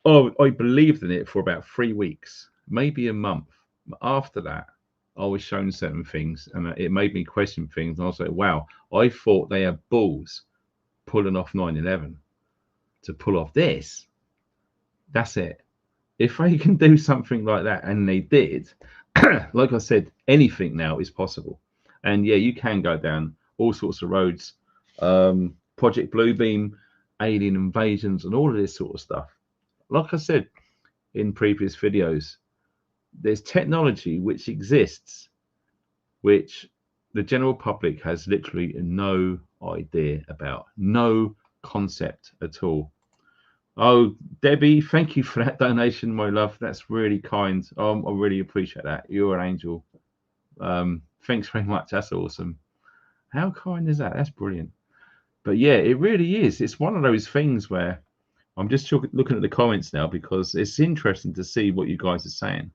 Oh, I believed in it for about 3 weeks, maybe a month. After that, I was shown certain things and it made me question things. And I was like, wow, I thought they had balls pulling off 9/11 to pull off this. That's it. If they can do something like that, and they did, like I said, anything now is possible. And yeah, you can go down all sorts of roads, Project Bluebeam, alien invasions, and all of this sort of stuff. Like I said in previous videos, there's technology which exists, which the general public has literally no idea about, no concept at all. Oh, Debbie, thank you for that donation, my love. That's really kind. I really appreciate that. You're an angel. Thanks very much. That's awesome. How kind is that? That's brilliant. But yeah, it really is. It's one of those things where I'm just looking at the comments now because it's interesting to see what you guys are saying.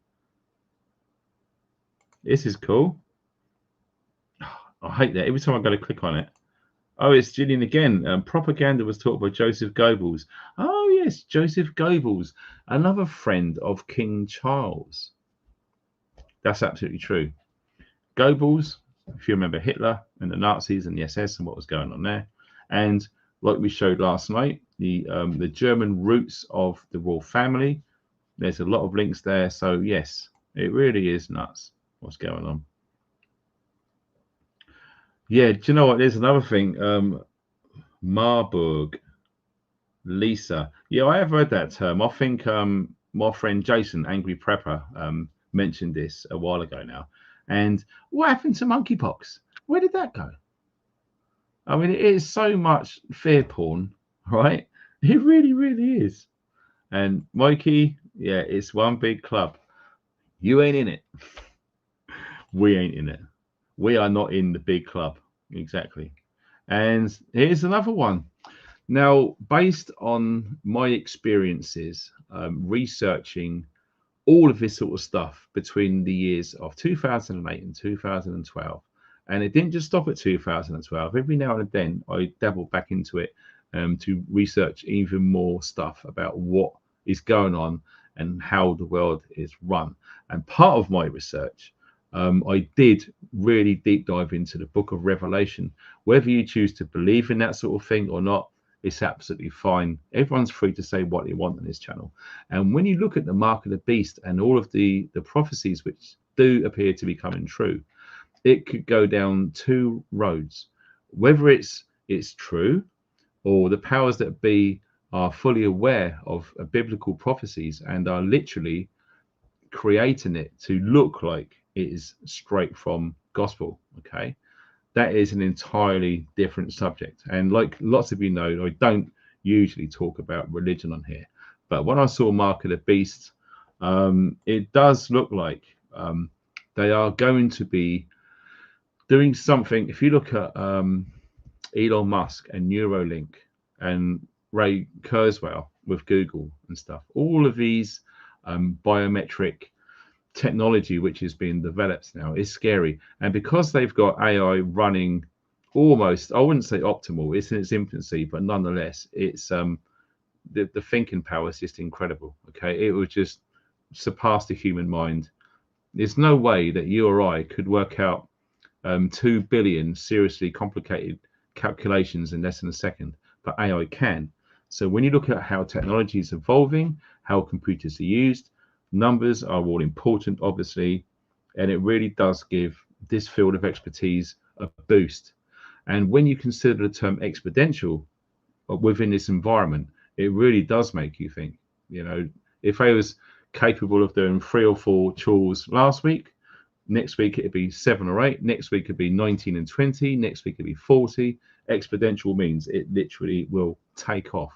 This is cool. I hate that every time I go to click on it. Oh, it's Gillian again. Propaganda was taught by Joseph Goebbels. Oh, yes, Joseph Goebbels, another friend of King Charles. That's absolutely true. Goebbels, if you remember Hitler and the Nazis and the SS and what was going on there. And like we showed last night, the German roots of the royal family. There's a lot of links there. So, yes, it really is nuts what's going on. Yeah, do you know what? There's another thing. Marburg, Lisa. Yeah, I have heard that term. I think my friend Jason, Angry Prepper, mentioned this a while ago now. And what happened to monkeypox? Where did that go? I mean, it is so much fear porn, right? It really, really is. And Mikey, yeah, it's one big club. You ain't in it. We ain't in it. We are not in the big club. Exactly. And here's another one. Now, based on my experiences researching all of this sort of stuff between the years of 2008 and 2012, and it didn't just stop at 2012. Every now and then, I dabbled back into it to research even more stuff about what is going on and how the world is run. And part of my research, I did really deep dive into the book of Revelation. Whether you choose to believe in that sort of thing or not, it's absolutely fine. Everyone's free to say what they want on this channel. And when you look at the mark of the beast and all of the prophecies which do appear to be coming true, it could go down two roads. Whether it's true or the powers that be are fully aware of biblical prophecies and are literally creating it to look like it is straight from gospel. Okay, that is an entirely different subject. And like lots of you know, I don't usually talk about religion on here, but when I saw Mark of the Beast, it does look like they are going to be doing something. If you look at Elon Musk and Neuralink and Ray Kurzweil with Google and stuff, all of these biometric technology which is being developed now is scary. And because they've got AI running almost, I wouldn't say optimal, it's in its infancy, but nonetheless, it's the thinking power is just incredible. Okay, it would just surpass the human mind. There's no way that you or I could work out 2 billion seriously complicated calculations in less than a second, but AI can. So when you look at how technology is evolving, how computers are used, numbers are all important, obviously, and it really does give this field of expertise a boost. And when you consider the term exponential within this environment, it really does make you think. You know, if I was capable of doing 3 or 4 chores last week, next week it'd be 7 or 8, next week it'd be 19 and 20, next week it'd be 40. Exponential means it literally will take off.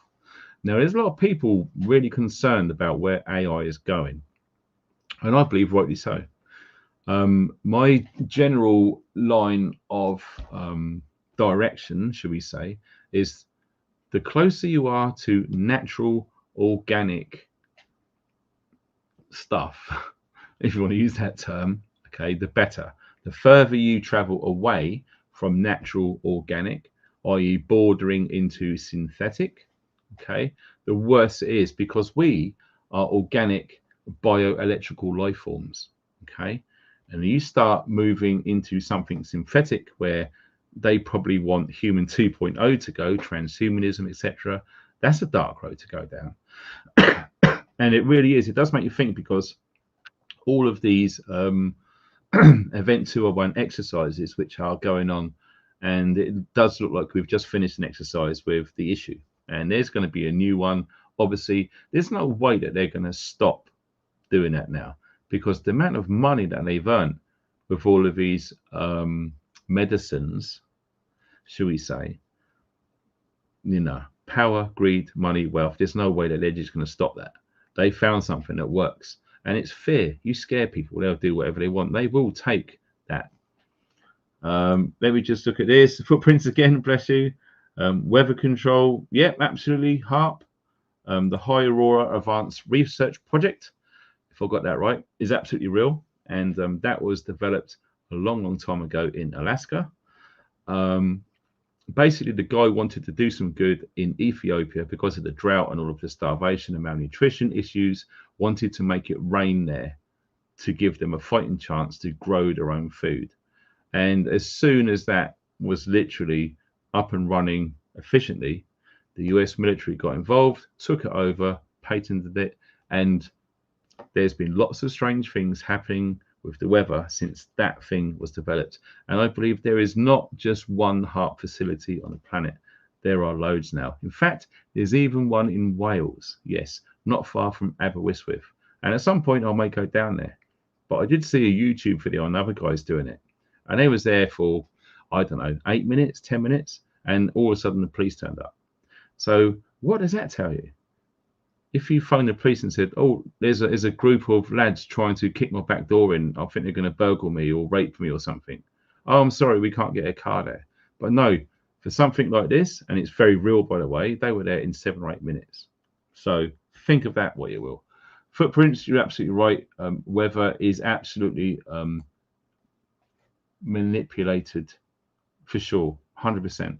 Now, there's a lot of people really concerned about where AI is going, and I believe rightly so. My general line of direction, should we say, is the closer you are to natural, organic stuff, if you want to use that term, okay, the better. The further you travel away from natural, organic, i.e., bordering into synthetic, okay, the worse it is, because we are organic bioelectrical life forms. Okay, and you start moving into something synthetic where they probably want human 2.0 to go, transhumanism, etc. That's a dark road to go down. And it really is. It does make you think, because all of these event 201 exercises which are going on, and it does look like we've just finished an exercise with the issue, and there's going to be a new one. Obviously, there's no way that they're going to stop doing that now, because the amount of money that they've earned with all of these medicines, should we say, you know, Power, greed, money, wealth. There's no way that they're just going to stop that. They found something that works, and it's fear. You scare people, they'll do whatever they want. They will take that. Let me just look at this. Footprints again, bless you. Weather control. Yep, absolutely. HARP. The High Aurora Advanced Research Project, if I got that right, is absolutely real. And that was developed a long time ago in Alaska. Basically, the guy wanted to do some good in Ethiopia because of the drought and all of the starvation and malnutrition issues, wanted to make it rain there to give them a fighting chance to grow their own food. And as soon as that was literally up and running efficiently, the US military got involved, took it over, patented it, and there's been lots of strange things happening with the weather since that thing was developed. And I believe there is not just one HARP facility on the planet. There are loads now. In fact, there's even one in Wales, yes, not far from Aberystwyth. And at some point I may go down there. But I did see a YouTube video on other guys doing it. And they was there for, I don't know, 8 minutes, 10 minutes. And all of a sudden the police turned up. So what does that tell you? If you phone the police and said, oh, there's a group of lads trying to kick my back door in, I think they're going to burgle me or rape me or something. Oh, I'm sorry, we can't get a car there. But no, for something like this, and it's very real, by the way, they were there in 7 or 8 minutes. So think of that what you will. Footprints, you're absolutely right. Weather is absolutely manipulated for sure, 100%.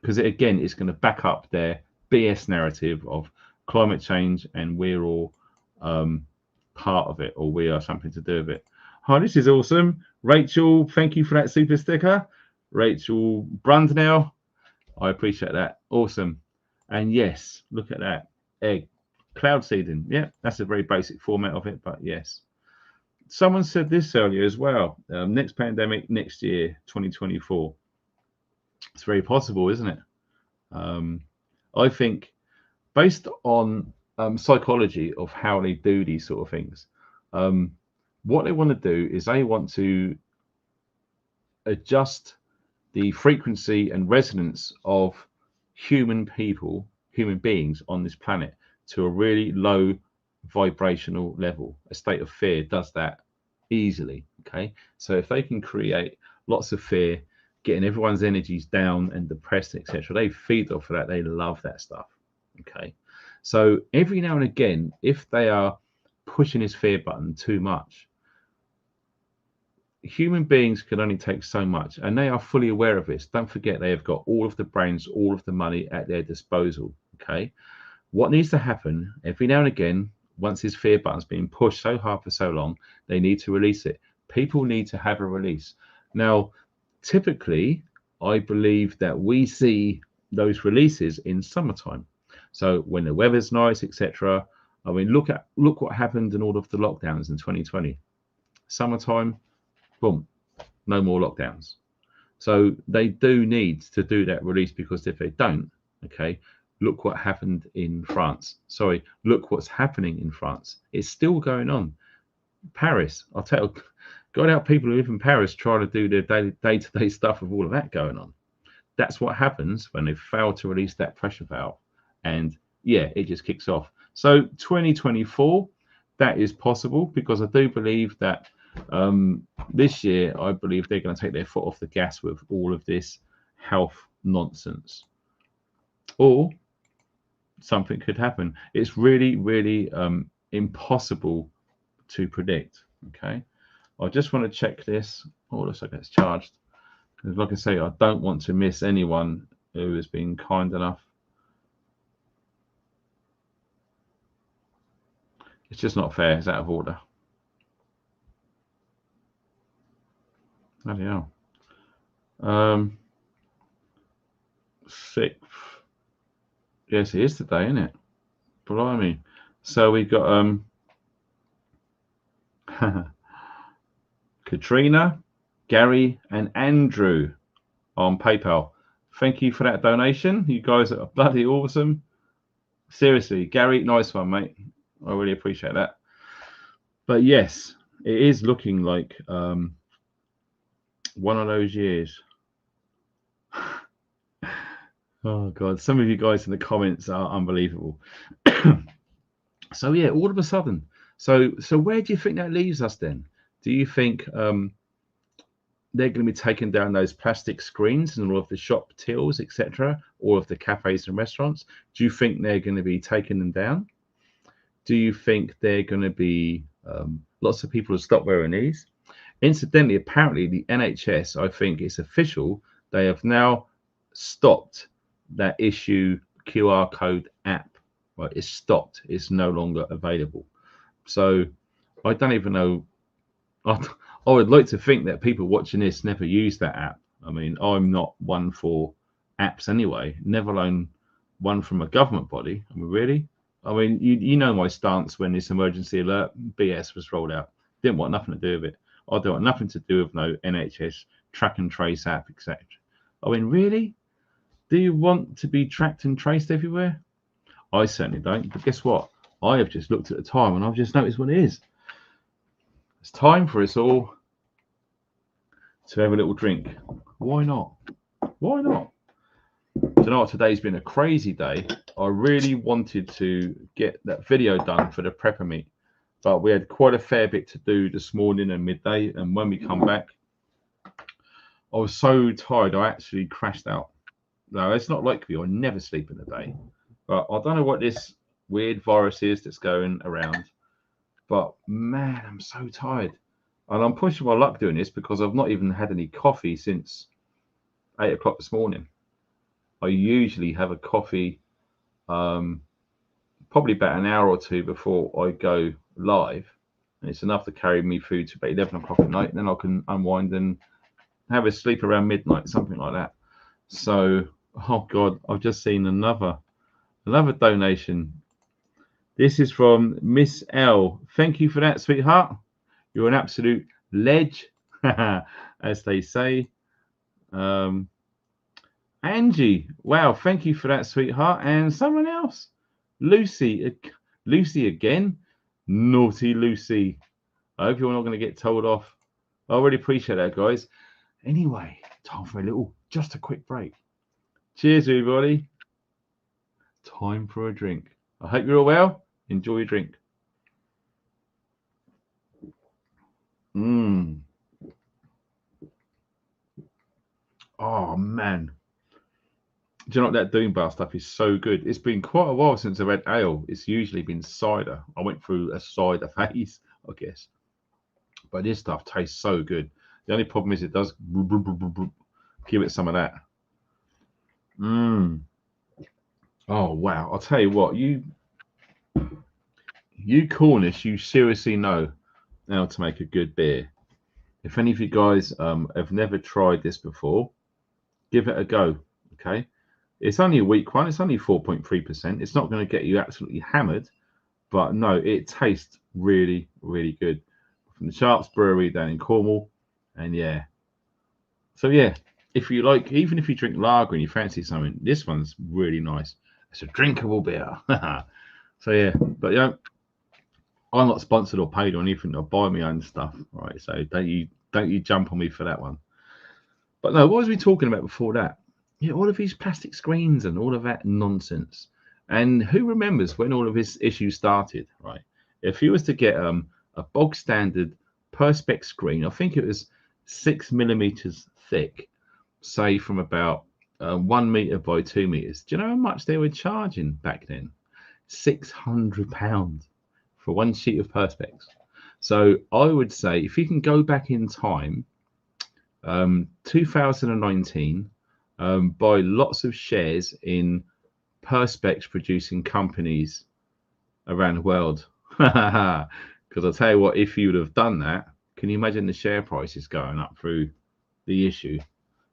Because again, it's going to back up their BS narrative of climate change and we're all part of it, or we are something to do with it. Hi, this is awesome. Rachel, thank you for that super sticker. Rachel Brundnell, I appreciate that. Awesome. And yes, look at that. Egg. Cloud seeding. Yeah, that's a very basic format of it, but yes. Someone said this earlier as well. Next pandemic, next year, 2024. It's very possible, isn't it? I think based on psychology of how they do these sort of things, what they want to do is they want to adjust the frequency and resonance of human beings on this planet to a really low vibrational level. A state of fear does that easily. Okay, so if they can create lots of fear, getting everyone's energies down and depressed, etc., they feed off of that. They love that stuff. Okay, so every now and again, if they are pushing this fear button too much, human beings can only take so much, and they are fully aware of this. Don't forget, they have got all of the brains, all of the money at their disposal. Okay, what needs to happen every now and again, once this fear button's been pushed so hard for so long, they need to release it. People need to have a release. Now, typically, I believe that we see those releases in summertime. So when the weather's nice, etc. I mean, look what happened in all of the lockdowns in 2020. Summertime, boom, no more lockdowns. So they do need to do that release, because if they don't, okay, look what happened in France. Sorry, look what's happening in France. It's still going on. Paris, I'll tell, got out people who live in Paris trying to do their day-to-day stuff with all of that going on. That's what happens when they fail to release that pressure valve. And yeah, it just kicks off. So 2024, that is possible, because I do believe that this year, I believe they're going to take their foot off the gas with all of this health nonsense. Or something could happen. It's really, really impossible to predict. Okay, I just want to check this. Oh, looks like it's charged. Because like I say, I don't want to miss anyone who has been kind enough. It's just not fair. It's out of order. Bloody hell. 6th. Yes, it is today, isn't it? Blimey. So we've got Katrina, Gary, and Andrew on PayPal. Thank you for that donation. You guys are bloody awesome. Seriously, Gary, nice one, mate. I really appreciate that. But yes, it is looking like one of those years. Oh God, some of you guys in the comments are unbelievable. So yeah, all of a sudden, so where do you think that leaves us then? Do you think they're going to be taking down those plastic screens and all of the shop tills, etc., all of the cafes and restaurants? Do you think they're going to be taking them down? Do you think they're going to be lots of people will stop wearing these? Incidentally, apparently the NHS, I think it's official, they have now stopped that issue QR code app. Right, it's stopped. It's no longer available. So I don't even know. I, I would like to think that people watching this never use that app. I mean, I'm not one for apps anyway, never alone one from a government body. I mean, really? I mean, you know my stance when this emergency alert BS was rolled out. Didn't want nothing to do with it. I don't want nothing to do with no NHS track and trace app, etc. I mean, really? Do you want to be tracked and traced everywhere? I certainly don't. But guess what? I have just looked at the time and I've just noticed what it is. It's time for us all to have a little drink. Why not? Why not? Do you know what? Today's been a crazy day. I really wanted to get that video done for the prepper meet, but we had quite a fair bit to do this morning and midday. And when we come back, I was so tired I actually crashed out. No, it's not like me. I never sleep in the day, but I don't know what this weird virus is that's going around. But man, I'm so tired, and I'm pushing my luck doing this because I've not even had any coffee since 8 o'clock this morning. I usually have a coffee um, probably about an hour or two before I go live, and it's enough to carry me through to about 11 o'clock at night. And then I can unwind and have a sleep around midnight, something like that. So, oh God, I've just seen another donation. This is from Miss L. Thank you for that, sweetheart. You're an absolute ledge, as they say. Angie, wow, thank you for that, sweetheart. And someone else, Lucy, Lucy again. Naughty Lucy. I hope you're not going to get told off. I really appreciate that, guys. Anyway, time for just a quick break. Cheers, everybody. Time for a drink. I hope you're all well. Enjoy your drink. Mmm. Oh, man. Do you know what, that Doom Bar stuff is so good? It's been quite a while since I've had ale. It's usually been cider. I went through a cider phase, I guess. But this stuff tastes so good. The only problem is it does give it some of that. Mmm. Oh wow! I'll tell you what, you Cornish, you seriously know how to make a good beer. If any of you guys have never tried this before, give it a go. Okay, it's only a weak one. It's only 4.3%. It's not going to get you absolutely hammered, but no, it tastes really, really good. From the Sharps Brewery down in Cornwall, and yeah. So yeah, if you like, even if you drink lager and you fancy something, this one's really nice. It's a drinkable beer. So yeah, but I'm not sponsored or paid or anything. I buy my own stuff, right? So don't you jump on me for that one. But no, what was we talking about before that? Yeah, all of these plastic screens and all of that nonsense. And who remembers when all of this issue started, right? If you was to get a bog standard Perspex screen, I think it was 6 millimeters thick, say from about 1 meter by 2 meters. Do you know how much they were charging back then? £600 for one sheet of Perspex. So I would say if you can go back in time, 2019, buy lots of shares in Perspex producing companies around the world. Because I'll tell you what, if you would have done that, can you imagine the share prices going up through the issue?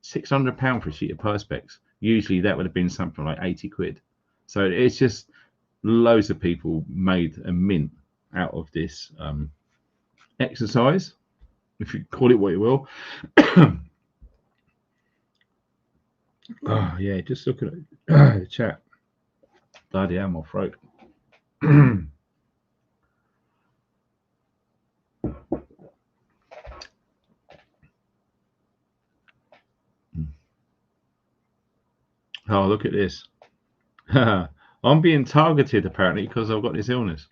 £600 for a sheet of Perspex. Usually that would have been something like 80 quid. So it's just loads of people made a mint out of this exercise, if you call it what you will. Oh yeah, just looking at the chat. Bloody hell, my throat. Oh, look at this. I'm being targeted apparently because I've got this illness.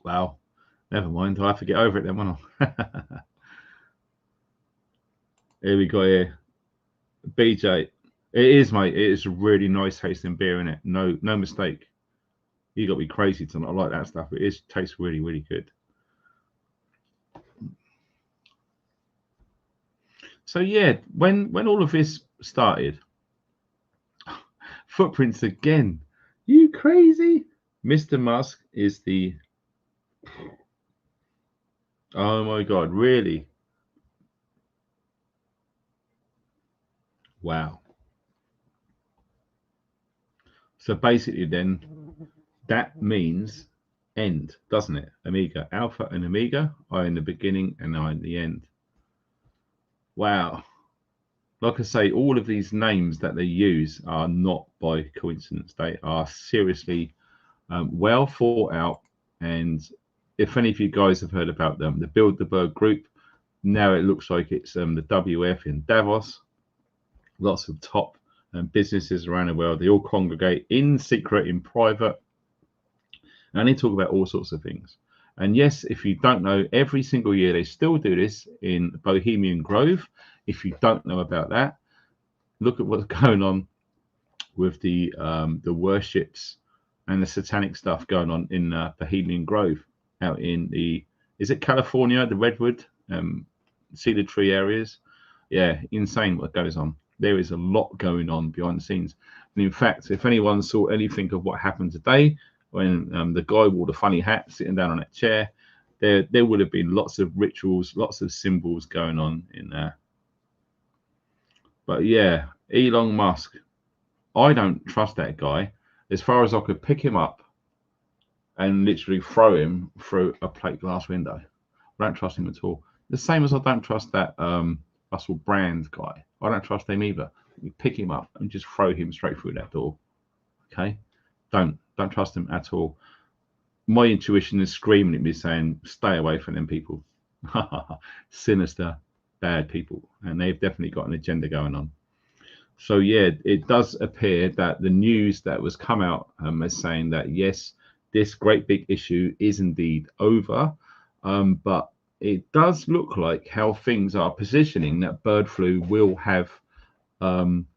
Wow. Never mind. I'll have to get over it then, won't I? Here we go here. BJ. It is, mate. It is a really nice tasting beer, in it. No mistake. You got to be crazy to not like that stuff. It is tastes really, really good. So yeah, when all of this started, footprints again. You crazy? Mr. Musk is the. Oh my God! Really? Wow. So basically, then that means end, doesn't it? Omega, Alpha and Omega are in the beginning and are in the end. Wow. Like I say, all of these names that they use are not by coincidence. They are seriously well thought out. And if any of you guys have heard about them, the Bilderberg Group, now it looks like it's the WF in Davos. Lots of top businesses around the world. They all congregate in secret, in private, and they talk about all sorts of things. And yes, if you don't know, every single year they still do this in Bohemian Grove. If you don't know about that, look at what's going on with the worships and the satanic stuff going on in Bohemian Grove out in is it California, the Redwood, cedar tree areas. Yeah, insane what goes on. There is a lot going on behind the scenes. And in fact, if anyone saw anything of what happened today, when the guy wore the funny hat sitting down on that chair, there would have been lots of rituals, lots of symbols going on in there. But yeah, Elon Musk, I don't trust that guy. As far as I could pick him up and literally throw him through a plate glass window. I don't trust him at all. The same as I don't trust that Russell Brand guy. I don't trust him either. You pick him up and just throw him straight through that door. Okay? Don't trust him at all. My intuition is screaming at me saying, stay away from them people. Sinister, bad people. And they've definitely got an agenda going on. So yeah, it does appear that the news that was come out is saying that yes, this great big issue is indeed over, but it does look like how things are positioning that bird flu will have some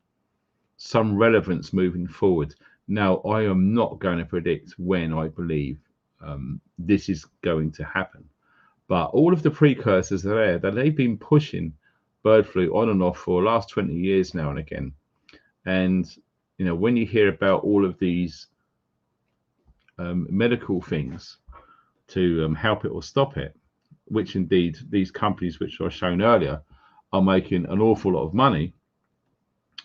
relevance moving forward. Now, I am not going to predict when I believe this is going to happen, but all of the precursors are there that they've been pushing bird flu on and off for the last 20 years now and again. And you know, when you hear about all of these medical things to help it or stop it, which indeed these companies which I shown earlier are making an awful lot of money,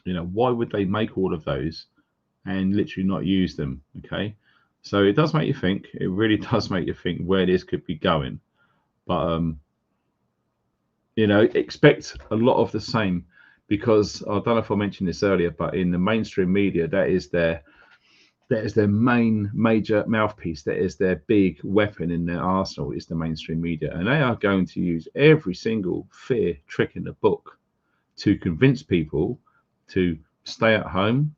you know, why would they make all of those and literally not use them? Okay, so it does make you think. It really does make you think where this could be going. But you know, expect a lot of the same, because I don't know if I mentioned this earlier, but in the mainstream media, that is their main major mouthpiece. That is their big weapon in their arsenal, is the mainstream media, and they are going to use every single fear trick in the book to convince people to stay at home,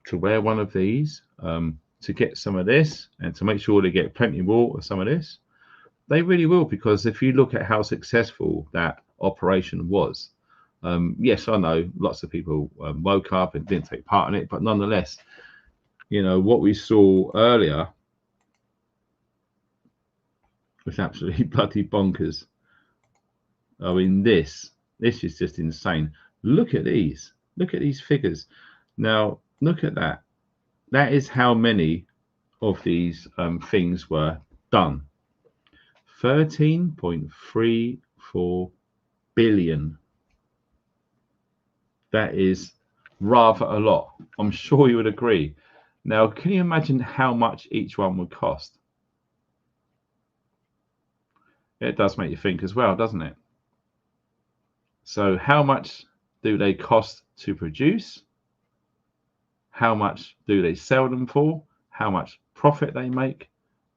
to wear one of these, to get some of this, and to make sure they get plenty more of some of this. They really will, because if you look at how successful that operation was, yes, I know lots of people woke up and didn't take part in it, but nonetheless, you know, what we saw earlier was absolutely bloody bonkers. I mean, this is just insane. Look at these. Look at these figures. Now, look at that. That is how many of these things were done. 13.34 billion. That is rather a lot. I'm sure you would agree. Now, can you imagine how much each one would cost? It does make you think as well, doesn't it? So how much do they cost to produce? How much do they sell them for? How much profit they make,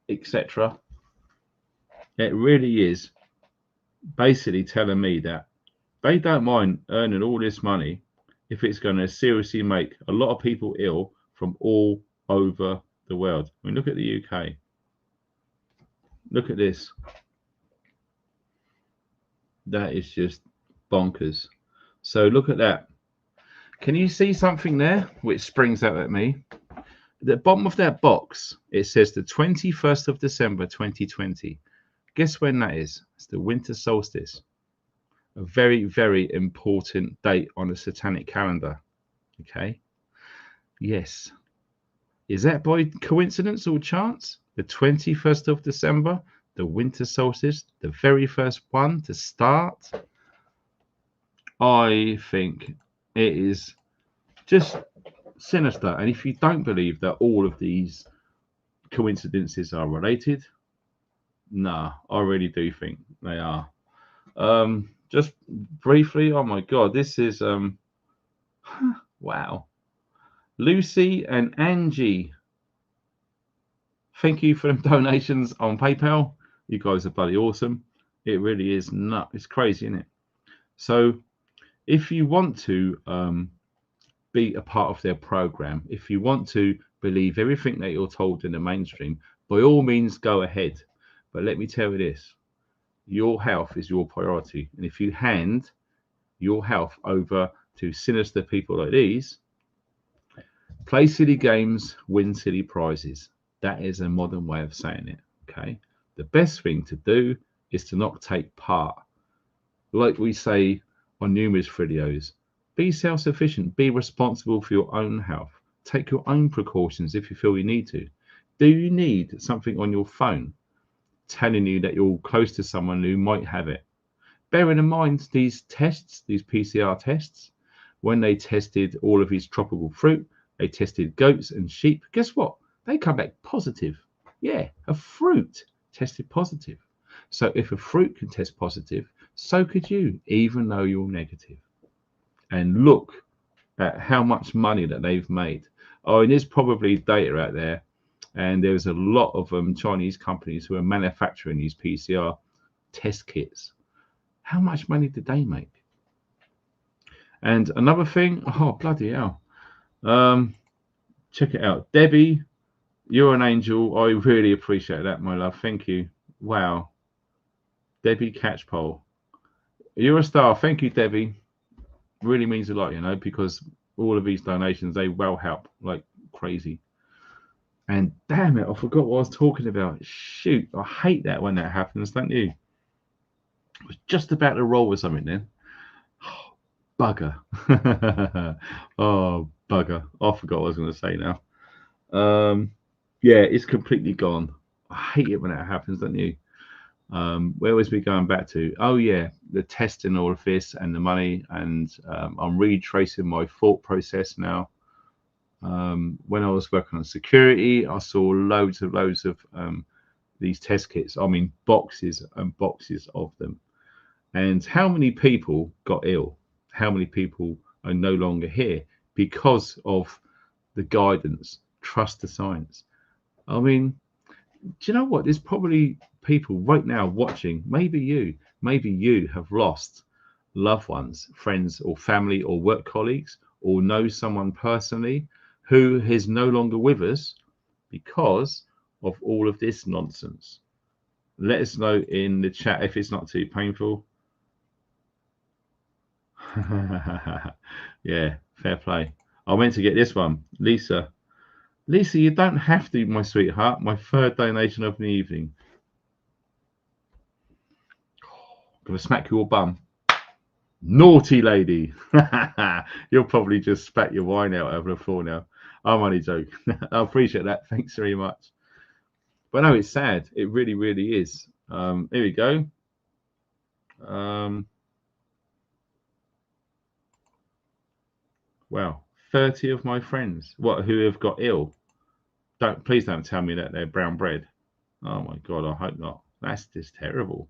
etc. It really is basically telling me that they don't mind earning all this money if it's going to seriously make a lot of people ill from all over the world. I mean, look at the UK. Look at this. That is just bonkers. So look at that. Can you see something there which springs out at me? At the bottom of that box, it says the 21st of December 2020. Guess when that is? It's the winter solstice. A very, very important date on the satanic calendar. Okay. Yes. Is that by coincidence or chance? The 21st of December, the winter solstice, the very first one to start. I think it is just sinister. And if you don't believe that all of these coincidences are related, nah, I really do think they are. Just briefly, oh my God, this is wow. Lucy and Angie, thank you for them donations on PayPal. You guys are bloody awesome. It really is nuts. It's crazy, isn't it? So if you want to be a part of their program, if you want to believe everything that you're told in the mainstream, by all means go ahead. But let me tell you this, your health is your priority. And if you hand your health over to sinister people like these, play silly games, win silly prizes. That is a modern way of saying it. Okay. The best thing to do is to not take part. Like we say on numerous videos, be self-sufficient, be responsible for your own health. Take your own precautions if you feel you need to. Do you need something on your phone telling you that you're close to someone who might have it? Bearing in mind these tests, these PCR tests, when they tested all of his tropical fruit, they tested goats and sheep. Guess what? They come back positive. Yeah, a fruit tested positive. So if a fruit can test positive, so could you, even though you're negative. And look at how much money that they've made. Oh, and there's probably data out there. And there's a lot of Chinese companies who are manufacturing these PCR test kits. How much money did they make? And another thing, oh, bloody hell. Check it out. Debbie, you're an angel. I really appreciate that, my love. Thank you. Wow. Debbie Catchpole. You're a star. Thank you, Debbie. Really means a lot, you know, because all of these donations, they will help like crazy. And damn it, I forgot what I was talking about. Shoot, I hate that when that happens, don't you? I was just about to roll with something then. Oh, bugger. Oh, bugger. I forgot what I was going to say now. Yeah, it's completely gone. I hate it when that happens, don't you? Where was we going back to? Oh, yeah, the testing, all of this and the money. And I'm retracing my thought process now. When I was working on security, I saw loads of these test kits. I mean, boxes and boxes of them. And how many people got ill? How many people are no longer here because of the guidance? Trust the science. I mean, do you know what? There's probably people right now watching. Maybe you have lost loved ones, friends, or family, or work colleagues, or know someone personally who is no longer with us because of all of this nonsense. Let us know in the chat if it's not too painful. Yeah, fair play. I meant to get this one. Lisa, you don't have to, my sweetheart. My third donation of the evening. I'm going to smack your bum. Naughty lady. You'll probably just spat your wine out over the floor now. I'm only joking. I appreciate that. Thanks very much. But no, it's sad. It really, really is. Here we go. Well, 30 of my friends, who have got ill. Please don't tell me that they're brown bread. Oh my God, I hope not. That's just terrible.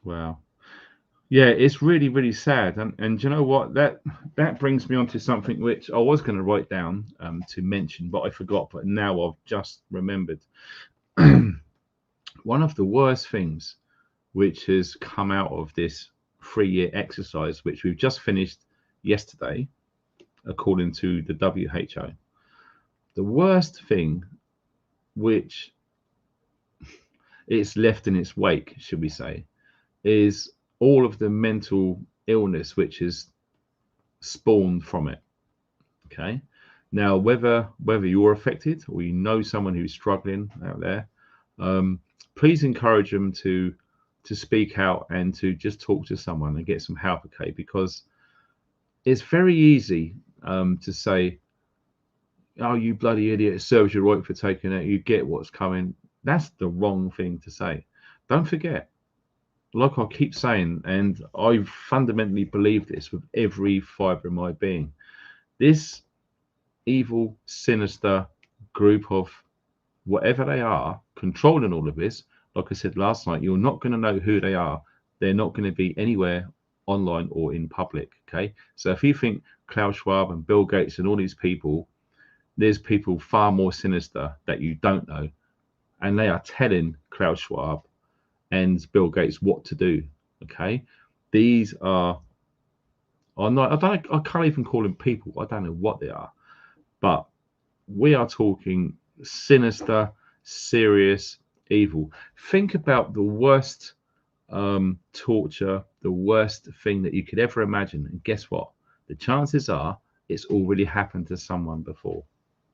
Wow. Yeah, it's really, really sad. And you know what? That brings me on to something which I was going to write down to mention, but I forgot. But now I've just remembered. One of the worst things which has come out of this 3-year exercise, which we've just finished yesterday, according to the WHO. The worst thing which it's left in its wake, should we say, is all of the mental illness which is spawned from it. Okay. Now, whether you're affected or you know someone who's struggling out there, please encourage them to speak out and to just talk to someone and get some help. Okay, because it's very easy to say, "Oh, you bloody idiot! It serves you right for taking it. You get what's coming." That's the wrong thing to say. Don't forget, like I keep saying, and I fundamentally believe this with every fibre of my being, this evil, sinister group of whatever they are controlling all of this, like I said last night, you're not going to know who they are. They're not going to be anywhere online or in public. Okay. So if you think Klaus Schwab and Bill Gates and all these people, there's people far more sinister that you don't know. And they are telling Klaus Schwab and Bill Gates what to do. Okay. These are not, I can't even call them people. I don't know what they are. But we are talking sinister, serious evil. Think about the worst torture, the worst thing that you could ever imagine. And guess what? The chances are it's already happened to someone before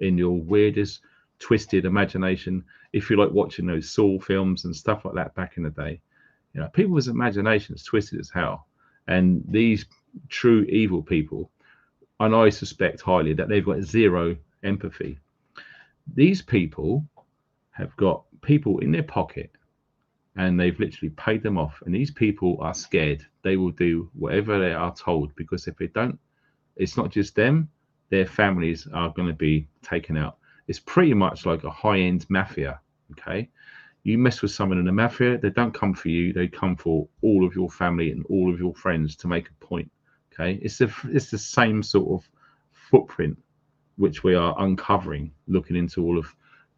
in your weirdest, twisted imagination. If you like watching those Saw films and stuff like that back in the day, you know, people's imagination is twisted as hell. And these true evil people, and I suspect highly that they've got zero empathy. These people have got people in their pocket and they've literally paid them off. And these people are scared. They will do whatever they are told, because if they don't, it's not just them, their families are going to be taken out. It's pretty much like a high-end mafia. Okay. You mess with someone in the mafia, they don't come for you. They come for all of your family and all of your friends to make a point. Okay. It's the same sort of footprint which we are uncovering, looking into all of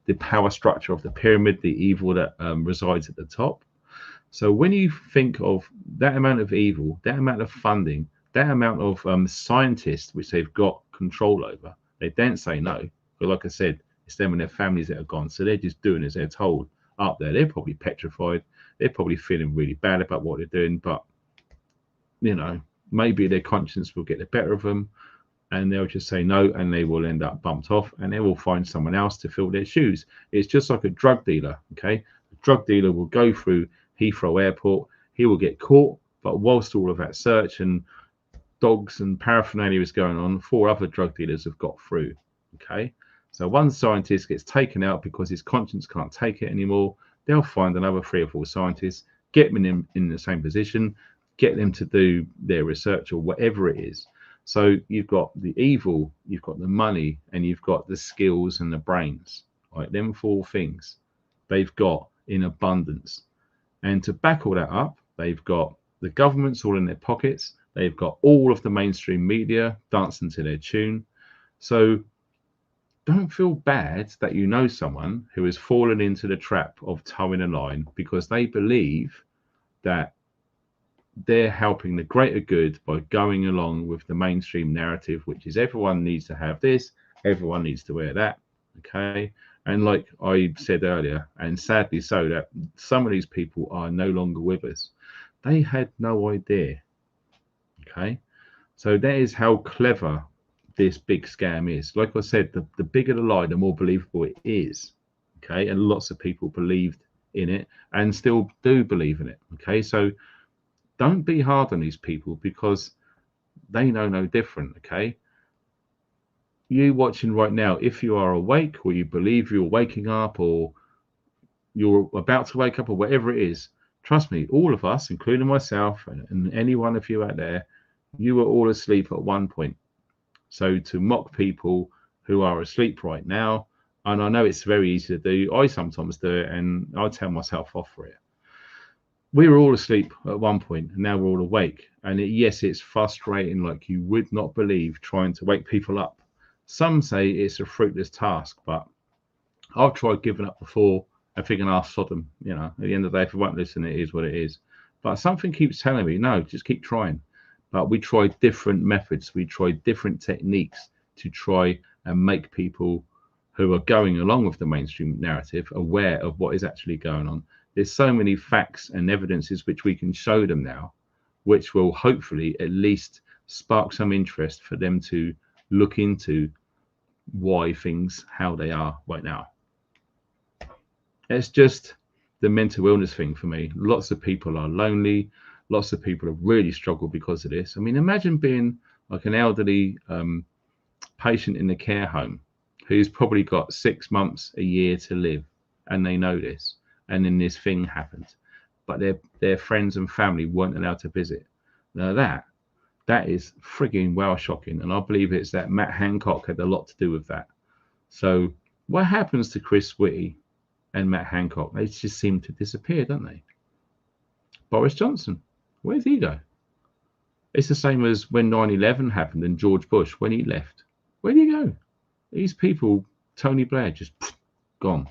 the power structure of the pyramid, the evil that resides at the top. So when you think of that amount of evil, that amount of funding, that amount of scientists which they've got control over, they don't say no. But like I said, it's them and their families that are gone. So they're just doing as they're told up there. They're probably petrified. They're probably feeling really bad about what they're doing. But, you know, maybe their conscience will get the better of them, and they'll just say no, and they will end up bumped off, and they will find someone else to fill their shoes. It's just like a drug dealer. Okay. A drug dealer will go through Heathrow Airport. He will get caught. But whilst all of that search and dogs and paraphernalia is going on, 4 other drug dealers have got through. Okay. So one scientist gets taken out because his conscience can't take it anymore. They'll find another 3 or 4 scientists, get them in the same position, get them to do their research or whatever it is. So you've got the evil, you've got the money, and you've got the skills and the brains. Right? Them 4 things they've got in abundance. And to back all that up, they've got the governments all in their pockets. They've got all of the mainstream media dancing to their tune. So don't feel bad that you know someone who has fallen into the trap of towing a line because they believe that they're helping the greater good by going along with the mainstream narrative, which is everyone needs to have this, everyone needs to wear that. Okay. And like I said earlier, and sadly so, that some of these people are no longer with us. They had no idea. Okay. So that is how clever this big scam is. Like I said, the bigger the lie, the more believable it is. Okay. And lots of people believed in it and still do believe in it. Okay. So don't be hard on these people because they know no different. Okay. You watching right now, if you are awake or you believe you're waking up or you're about to wake up or whatever it is, trust me, all of us, including myself and any one of you out there, you were all asleep at one point. So to mock people who are asleep right now, and I know it's very easy to do, I sometimes do it and I tell myself off for it. We were all asleep at one point and now we're all awake. And yes, it's frustrating, like you would not believe, trying to wake people up. Some say it's a fruitless task, but I've tried giving up before and thinking, sod them. You know, at the end of the day, if you won't listen, it is what it is. But something keeps telling me, no, just keep trying. But we try different methods, we try different techniques to try and make people who are going along with the mainstream narrative aware of what is actually going on. There's so many facts and evidences which we can show them now, which will hopefully at least spark some interest for them to look into why things how they are right now. It's just the mental illness thing for me. Lots of people are lonely. Lots of people have really struggled because of this. I mean, imagine being like an elderly patient in the care home who's probably got 6 months, a year to live, and they know this, and then this thing happens, but their friends and family weren't allowed to visit. Now that is frigging well shocking, and I believe it's that Matt Hancock had a lot to do with that. So what happens to Chris Whitty and Matt Hancock? They just seem to disappear, don't they? Boris Johnson, where'd he go? It's the same as when 9/11 happened and George Bush, when he left, where'd he go? These people, Tony Blair, just gone.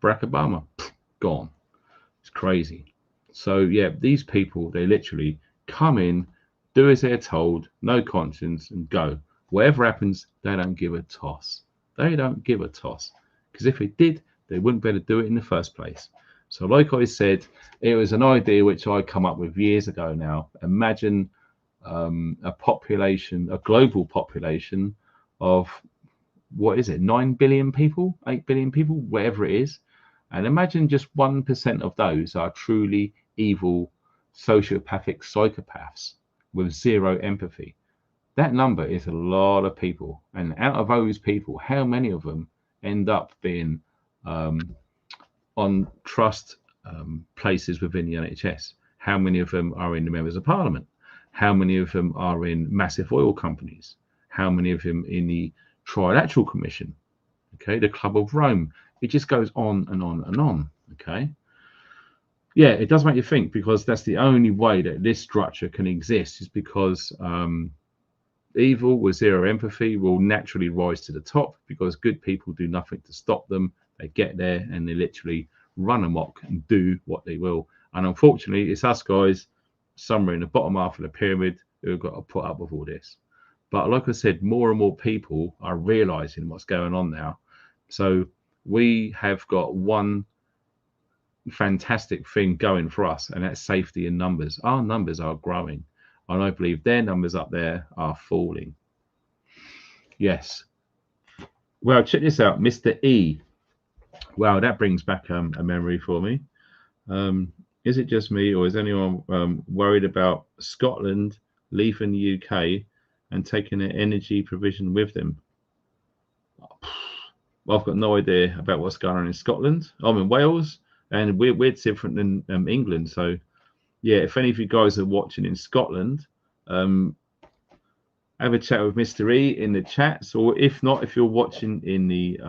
Barack Obama, gone. It's crazy. So yeah, these people, they literally come in, do as they're told, no conscience, and go. Whatever happens, they don't give a toss. They don't give a toss. Because if it did, they wouldn't be able to do it in the first place. So like I said, it was an idea which I come up with years ago now. Imagine a population, a global population of, what is it, 9 billion people, 8 billion people, whatever it is. And imagine just 1% of those are truly evil, sociopathic psychopaths with zero empathy. That number is a lot of people. And out of those people, how many of them end up being on trust places within the NHS? How many of them are in the members of parliament? How many of them are in massive oil companies? How many of them in the Trilateral Commission? Okay, the Club of Rome. It just goes on and on and on. Okay. Yeah, it does make you think, because that's the only way that this structure can exist, is because evil with zero empathy will naturally rise to the top, because good people do nothing to stop them. They get there and they literally run amok and do what they will. And unfortunately, it's us guys somewhere in the bottom half of the pyramid who have got to put up with all this. But like I said, more and more people are realizing what's going on now. So we have got one fantastic thing going for us, and that's safety in numbers. Our numbers are growing, and I believe their numbers up there are falling. Yes. Well, check this out, Mr. E. Wow, that brings back a memory for me. Is it just me, or is anyone worried about Scotland leaving the UK and taking their energy provision with them? Well, I've got no idea about what's going on in Scotland. I'm in Wales, and we're different than England. So, yeah, if any of you guys are watching in Scotland, have a chat with Mr. E in the chats, or if not, if you're watching in the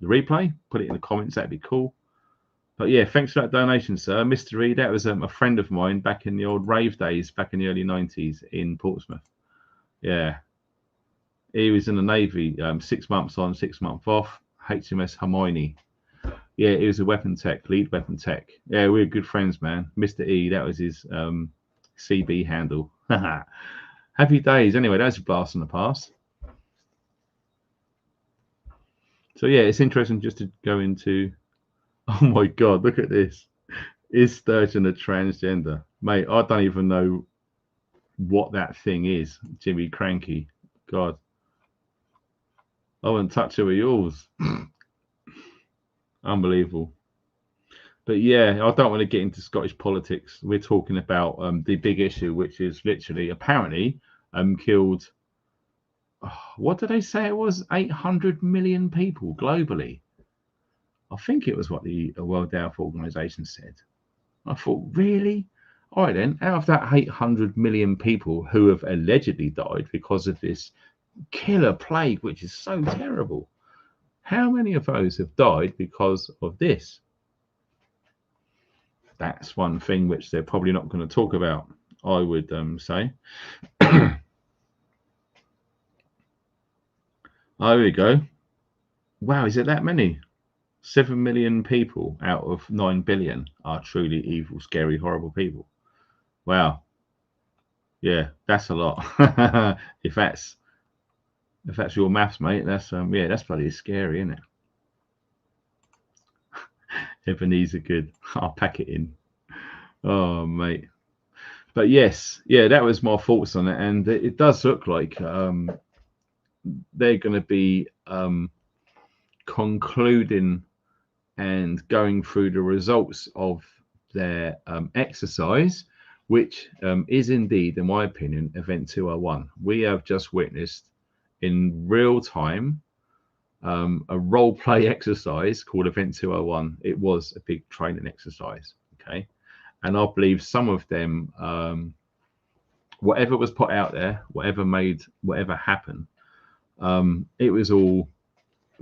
replay, put it in the comments. That'd be cool. But yeah, thanks for that donation, sir. Mr. E, that was a friend of mine back in the old rave days, back in the early 90s in Portsmouth. Yeah. He was in the Navy, 6 months on, 6 months off, HMS Hermione. Yeah, he was a weapon tech, lead weapon tech. Yeah, we were good friends, man. Mr. E, that was his CB handle. Happy days. Anyway, that's a blast from the past. So yeah, it's interesting just to go into, oh my God, look at this. Is Sturgeon a transgender? Mate, I don't even know what that thing is. Jimmy Cranky. God. I wouldn't touch it with yours. Unbelievable. But yeah, I don't want to get into Scottish politics. We're talking about the big issue, which is literally apparently killed, what did they say it was? 800 million people globally. I think it was what the World Health Organization said. I thought, really? All right then, out of that 800 million people who have allegedly died because of this killer plague, which is so terrible, how many of those have died because of this? That's one thing which they're probably not going to talk about, I would say. Oh, there we go. Wow, is it that many? 7 million people out of 9 billion are truly evil, scary, horrible people. Wow. Yeah, that's a lot. if that's your maths, mate, that's yeah, that's bloody scary, isn't it? Ebenezer good. I'll pack it in. Oh, mate. But yes, yeah, that was my thoughts on it, and it does look like they're going to be concluding and going through the results of their exercise, which is indeed, in my opinion, Event 201. We have just witnessed in real time a role play exercise called Event 201. It was a big training exercise, okay? And I believe some of them, whatever was put out there, whatever happened, it was all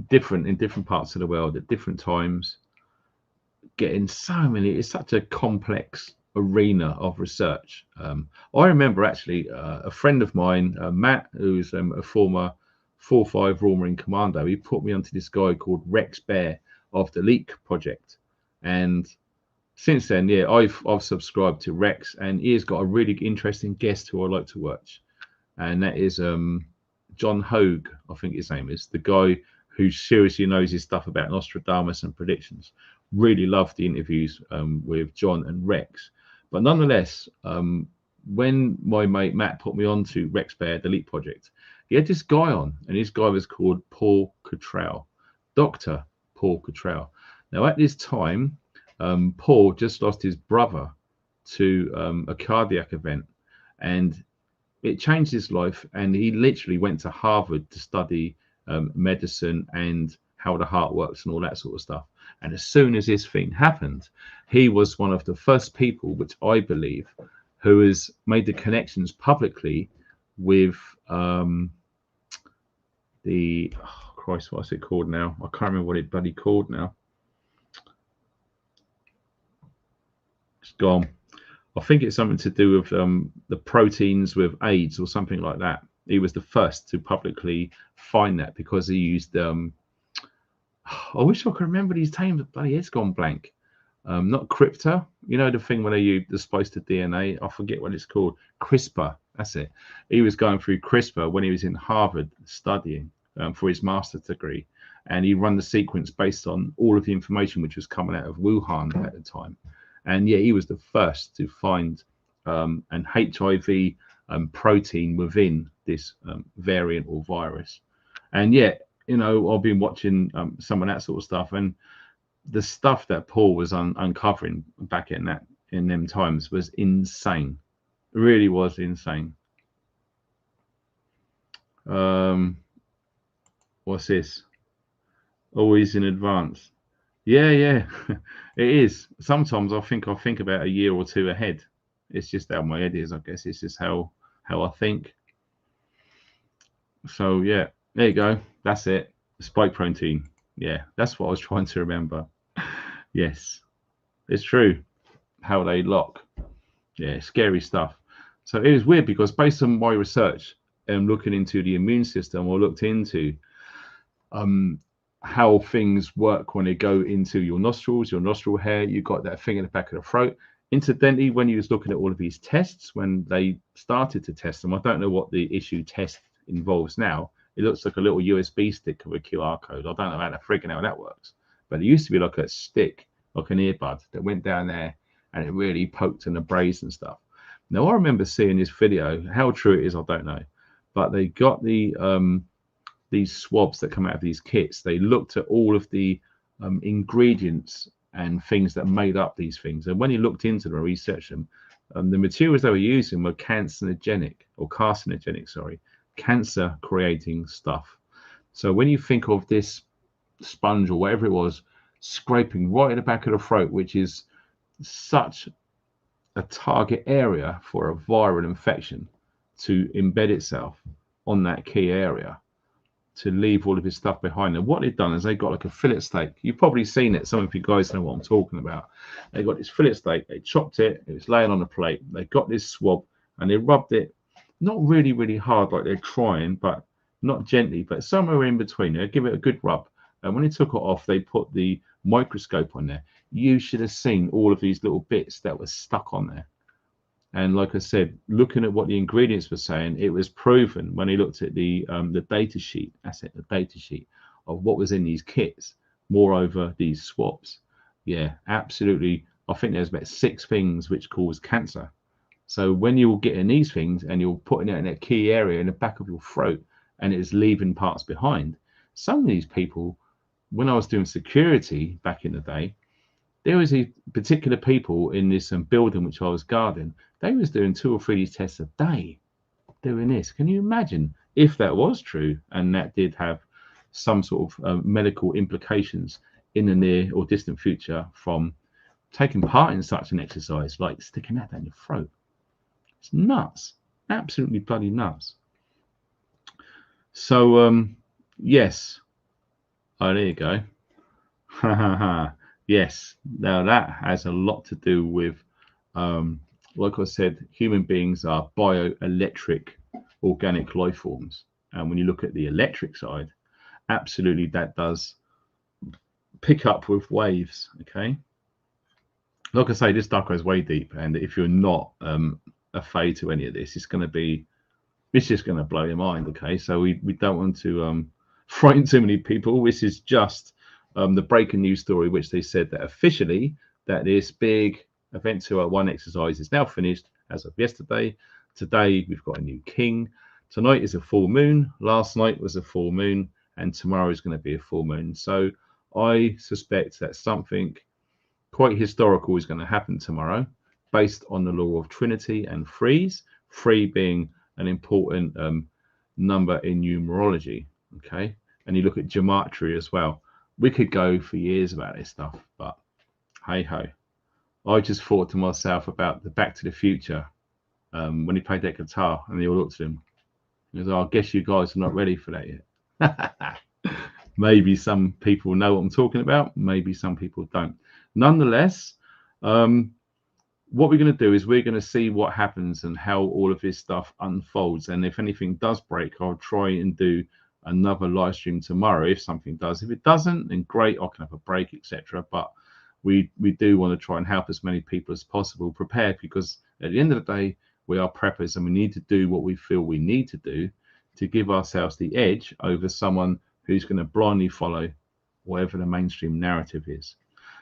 different in different parts of the world at different times, getting so many. It's such a complex arena of research. I remember actually a friend of mine, Matt, who's a former 4-5 Royal Marine Commando. He put me onto this guy called Rex Bear of the Leak Project, and since then, yeah, I've subscribed to Rex, and he has got a really interesting guest who I like to watch, and that is John Hogue, I think his name is, the guy who seriously knows his stuff about Nostradamus and predictions. Really loved the interviews with John and Rex. But nonetheless, when my mate Matt put me on to Rex Bear, the Leak Project, he had this guy on, and this guy was called Paul Cottrell, Dr. Paul Cottrell. Now, at this time, Paul just lost his brother to a cardiac event, and it changed his life. And he literally went to Harvard to study medicine and how the heart works and all that sort of stuff. And as soon as this thing happened, he was one of the first people, which I believe, who has made the connections publicly with Christ, what's it called now? I can't remember what it bloody called now. It's gone. I think it's something to do with the proteins with AIDS or something like that. He was the first to publicly find that, because he used I wish I could remember these names, but bloody head's gone blank. Not Crypta, you know, the thing where they use the spice to DNA. I forget what it's called. CRISPR, that's it. He was going through CRISPR when he was in Harvard studying for his master's degree, and he run the sequence based on all of the information which was coming out of Wuhan at the time. And yeah, he was the first to find an HIV protein within this variant or virus. And yeah, you know, I've been watching some of that sort of stuff, and the stuff that Paul was uncovering back in them times was insane. It really was insane. What's this? Always in advance. Yeah, it is. Sometimes I think about a year or two ahead. It's just how my head is, I guess. It's just how I think. So yeah, there you go. That's it. Spike protein. Yeah, that's what I was trying to remember. Yes, it's true. How they lock. Yeah, scary stuff. So it was weird because based on my research and looking into the immune system, I looked into how things work when they go into your nostrils, your nostril hair. You got that thing in the back of the throat. Incidentally, when you was looking at all of these tests, when they started to test them, I don't know what the issue test involves now. It looks like a little USB stick with a QR code. I don't know how the friggin' how that works. But it used to be like a stick, like an earbud that went down there, and it really poked in the braids and stuff. Now, I remember seeing this video. How true it is, I don't know. But they got the these swabs that come out of these kits. They looked at all of the ingredients and things that made up these things. And when he looked into them, researched them, the materials they were using were carcinogenic, cancer creating stuff. So when you think of this sponge or whatever it was scraping right at the back of the throat, which is such a target area for a viral infection to embed itself on that key area, to leave all of his stuff behind. And what they've done is they got like a fillet steak. You've probably seen it. Some of you guys know what I'm talking about. They got this fillet steak. They chopped it. It was laying on a plate. They got this swab and they rubbed it, not really, really hard like they're trying, but not gently, but somewhere in between. They give it a good rub. And when they took it off, they put the microscope on there. You should have seen all of these little bits that were stuck on there. And like I said, looking at what the ingredients were saying, it was proven when he looked at the data sheet, the data sheet of what was in these kits. Moreover, these swabs, yeah, absolutely. I think there's about 6 things which cause cancer. So when you're getting these things and you're putting it in a key area in the back of your throat and it is leaving parts behind, some of these people, when I was doing security back in the day, there was a particular people in this building which I was guarding. They was doing 2 or 3 tests a day doing this. Can you imagine if that was true and that did have some sort of medical implications in the near or distant future from taking part in such an exercise, like sticking that down your throat? It's nuts, absolutely bloody nuts. So yes, oh, there you go. Yes, now that has a lot to do with like I said, human beings are bioelectric organic life forms, and when you look at the electric side, absolutely that does pick up with waves. Okay, like I say, this stuff goes way deep, and if you're not afraid to any of this, it's just going to blow your mind. Okay, so we don't want to frighten too many people. This is just the breaking news story, which they said that officially that this big Event 201 exercise is now finished as of yesterday. Today we've got a new king. Tonight is a full moon. Last night was a full moon, and tomorrow is going to be a full moon. So I suspect that something quite historical is going to happen tomorrow, based on the law of Trinity and threes. 3 being an important number in numerology. Okay, and you look at gematria as well. We could go for years about this stuff, but hey ho. I just thought to myself about the Back to the Future when he played that guitar, and they all looked at him. He goes, oh, I guess you guys are not ready for that yet. Maybe some people know what I'm talking about. Maybe some people don't. Nonetheless, what we're going to do is we're going to see what happens and how all of this stuff unfolds. And if anything does break, I'll try and do another live stream tomorrow if something does. If it doesn't, then great, I can have a break, etc. But we do want to try and help as many people as possible prepare, because at the end of the day, we are preppers and we need to do what we feel we need to do to give ourselves the edge over someone who's going to blindly follow whatever the mainstream narrative is.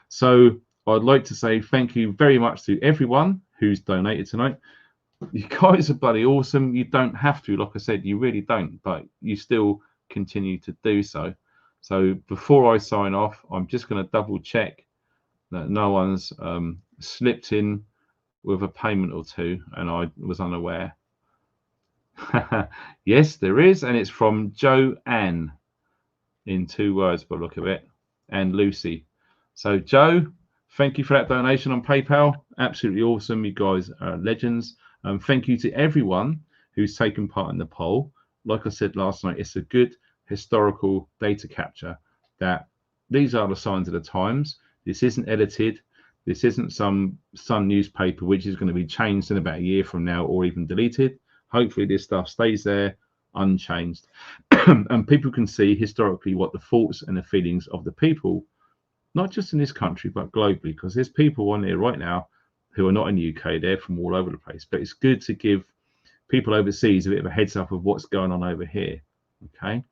So I'd like to say thank you very much to everyone who's donated tonight. You guys are bloody awesome. You don't have to, like I said, you really don't, but you still continue to do so. So before I sign off, I'm just going to double check that no one's slipped in with a payment or 2 and I was unaware. Yes, there is, and it's from Joanne in 2 words by the look of it, and Lucy. So Joe, thank you for that donation on PayPal. Absolutely awesome. You guys are legends. Thank you to everyone who's taken part in the poll. Like I said last night, it's a good historical data capture that these are the signs of the times. This isn't edited. This isn't some Sun newspaper which is going to be changed in about a year from now or even deleted. Hopefully this stuff stays there unchanged and people can see historically what the thoughts and the feelings of the people, not just in this country but globally, because there's people on here right now who are not in the UK, they're from all over the place, but it's good to give people overseas a bit of a heads up of what's going on over here. Okay,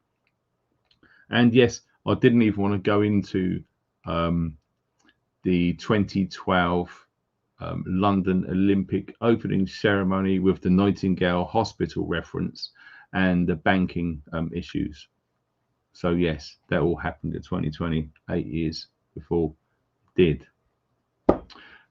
and yes, I didn't even want to go into the 2012 London Olympic opening ceremony with the Nightingale Hospital reference and the banking issues. So yes, that all happened in 2020, 8 years before it did.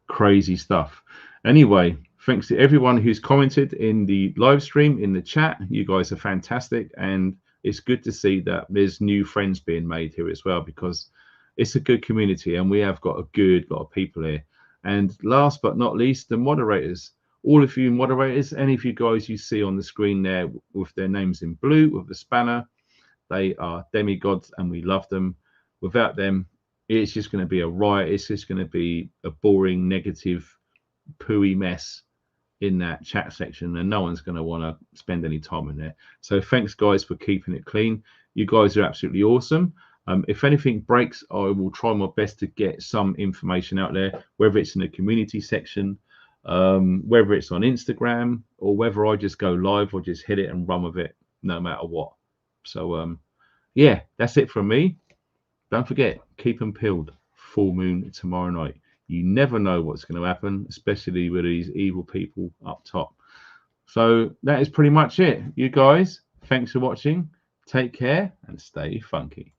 Crazy stuff. Anyway, thanks to everyone who's commented in the live stream, in the chat. You guys are fantastic, and it's good to see that there's new friends being made here as well, because it's a good community and we have got a good lot of people here. And last but not least, the moderators. All of you moderators, any of you guys you see on the screen there with their names in blue with the spanner, they are demigods and we love them. Without them, it's just going to be a riot. It's just going to be a boring, negative, pooey mess in that chat section, and no one's going to want to spend any time in there. So thanks guys for keeping it clean. You guys are absolutely awesome. If anything breaks, I will try my best to get some information out there, whether it's in the community section, whether it's on Instagram, or whether I just go live or just hit it and run with it, no matter what. So yeah, that's it from me. Don't forget, keep them peeled. Full moon tomorrow night. You never know what's going to happen, especially with these evil people up top. So that is pretty much it. You guys, thanks for watching. Take care and stay funky.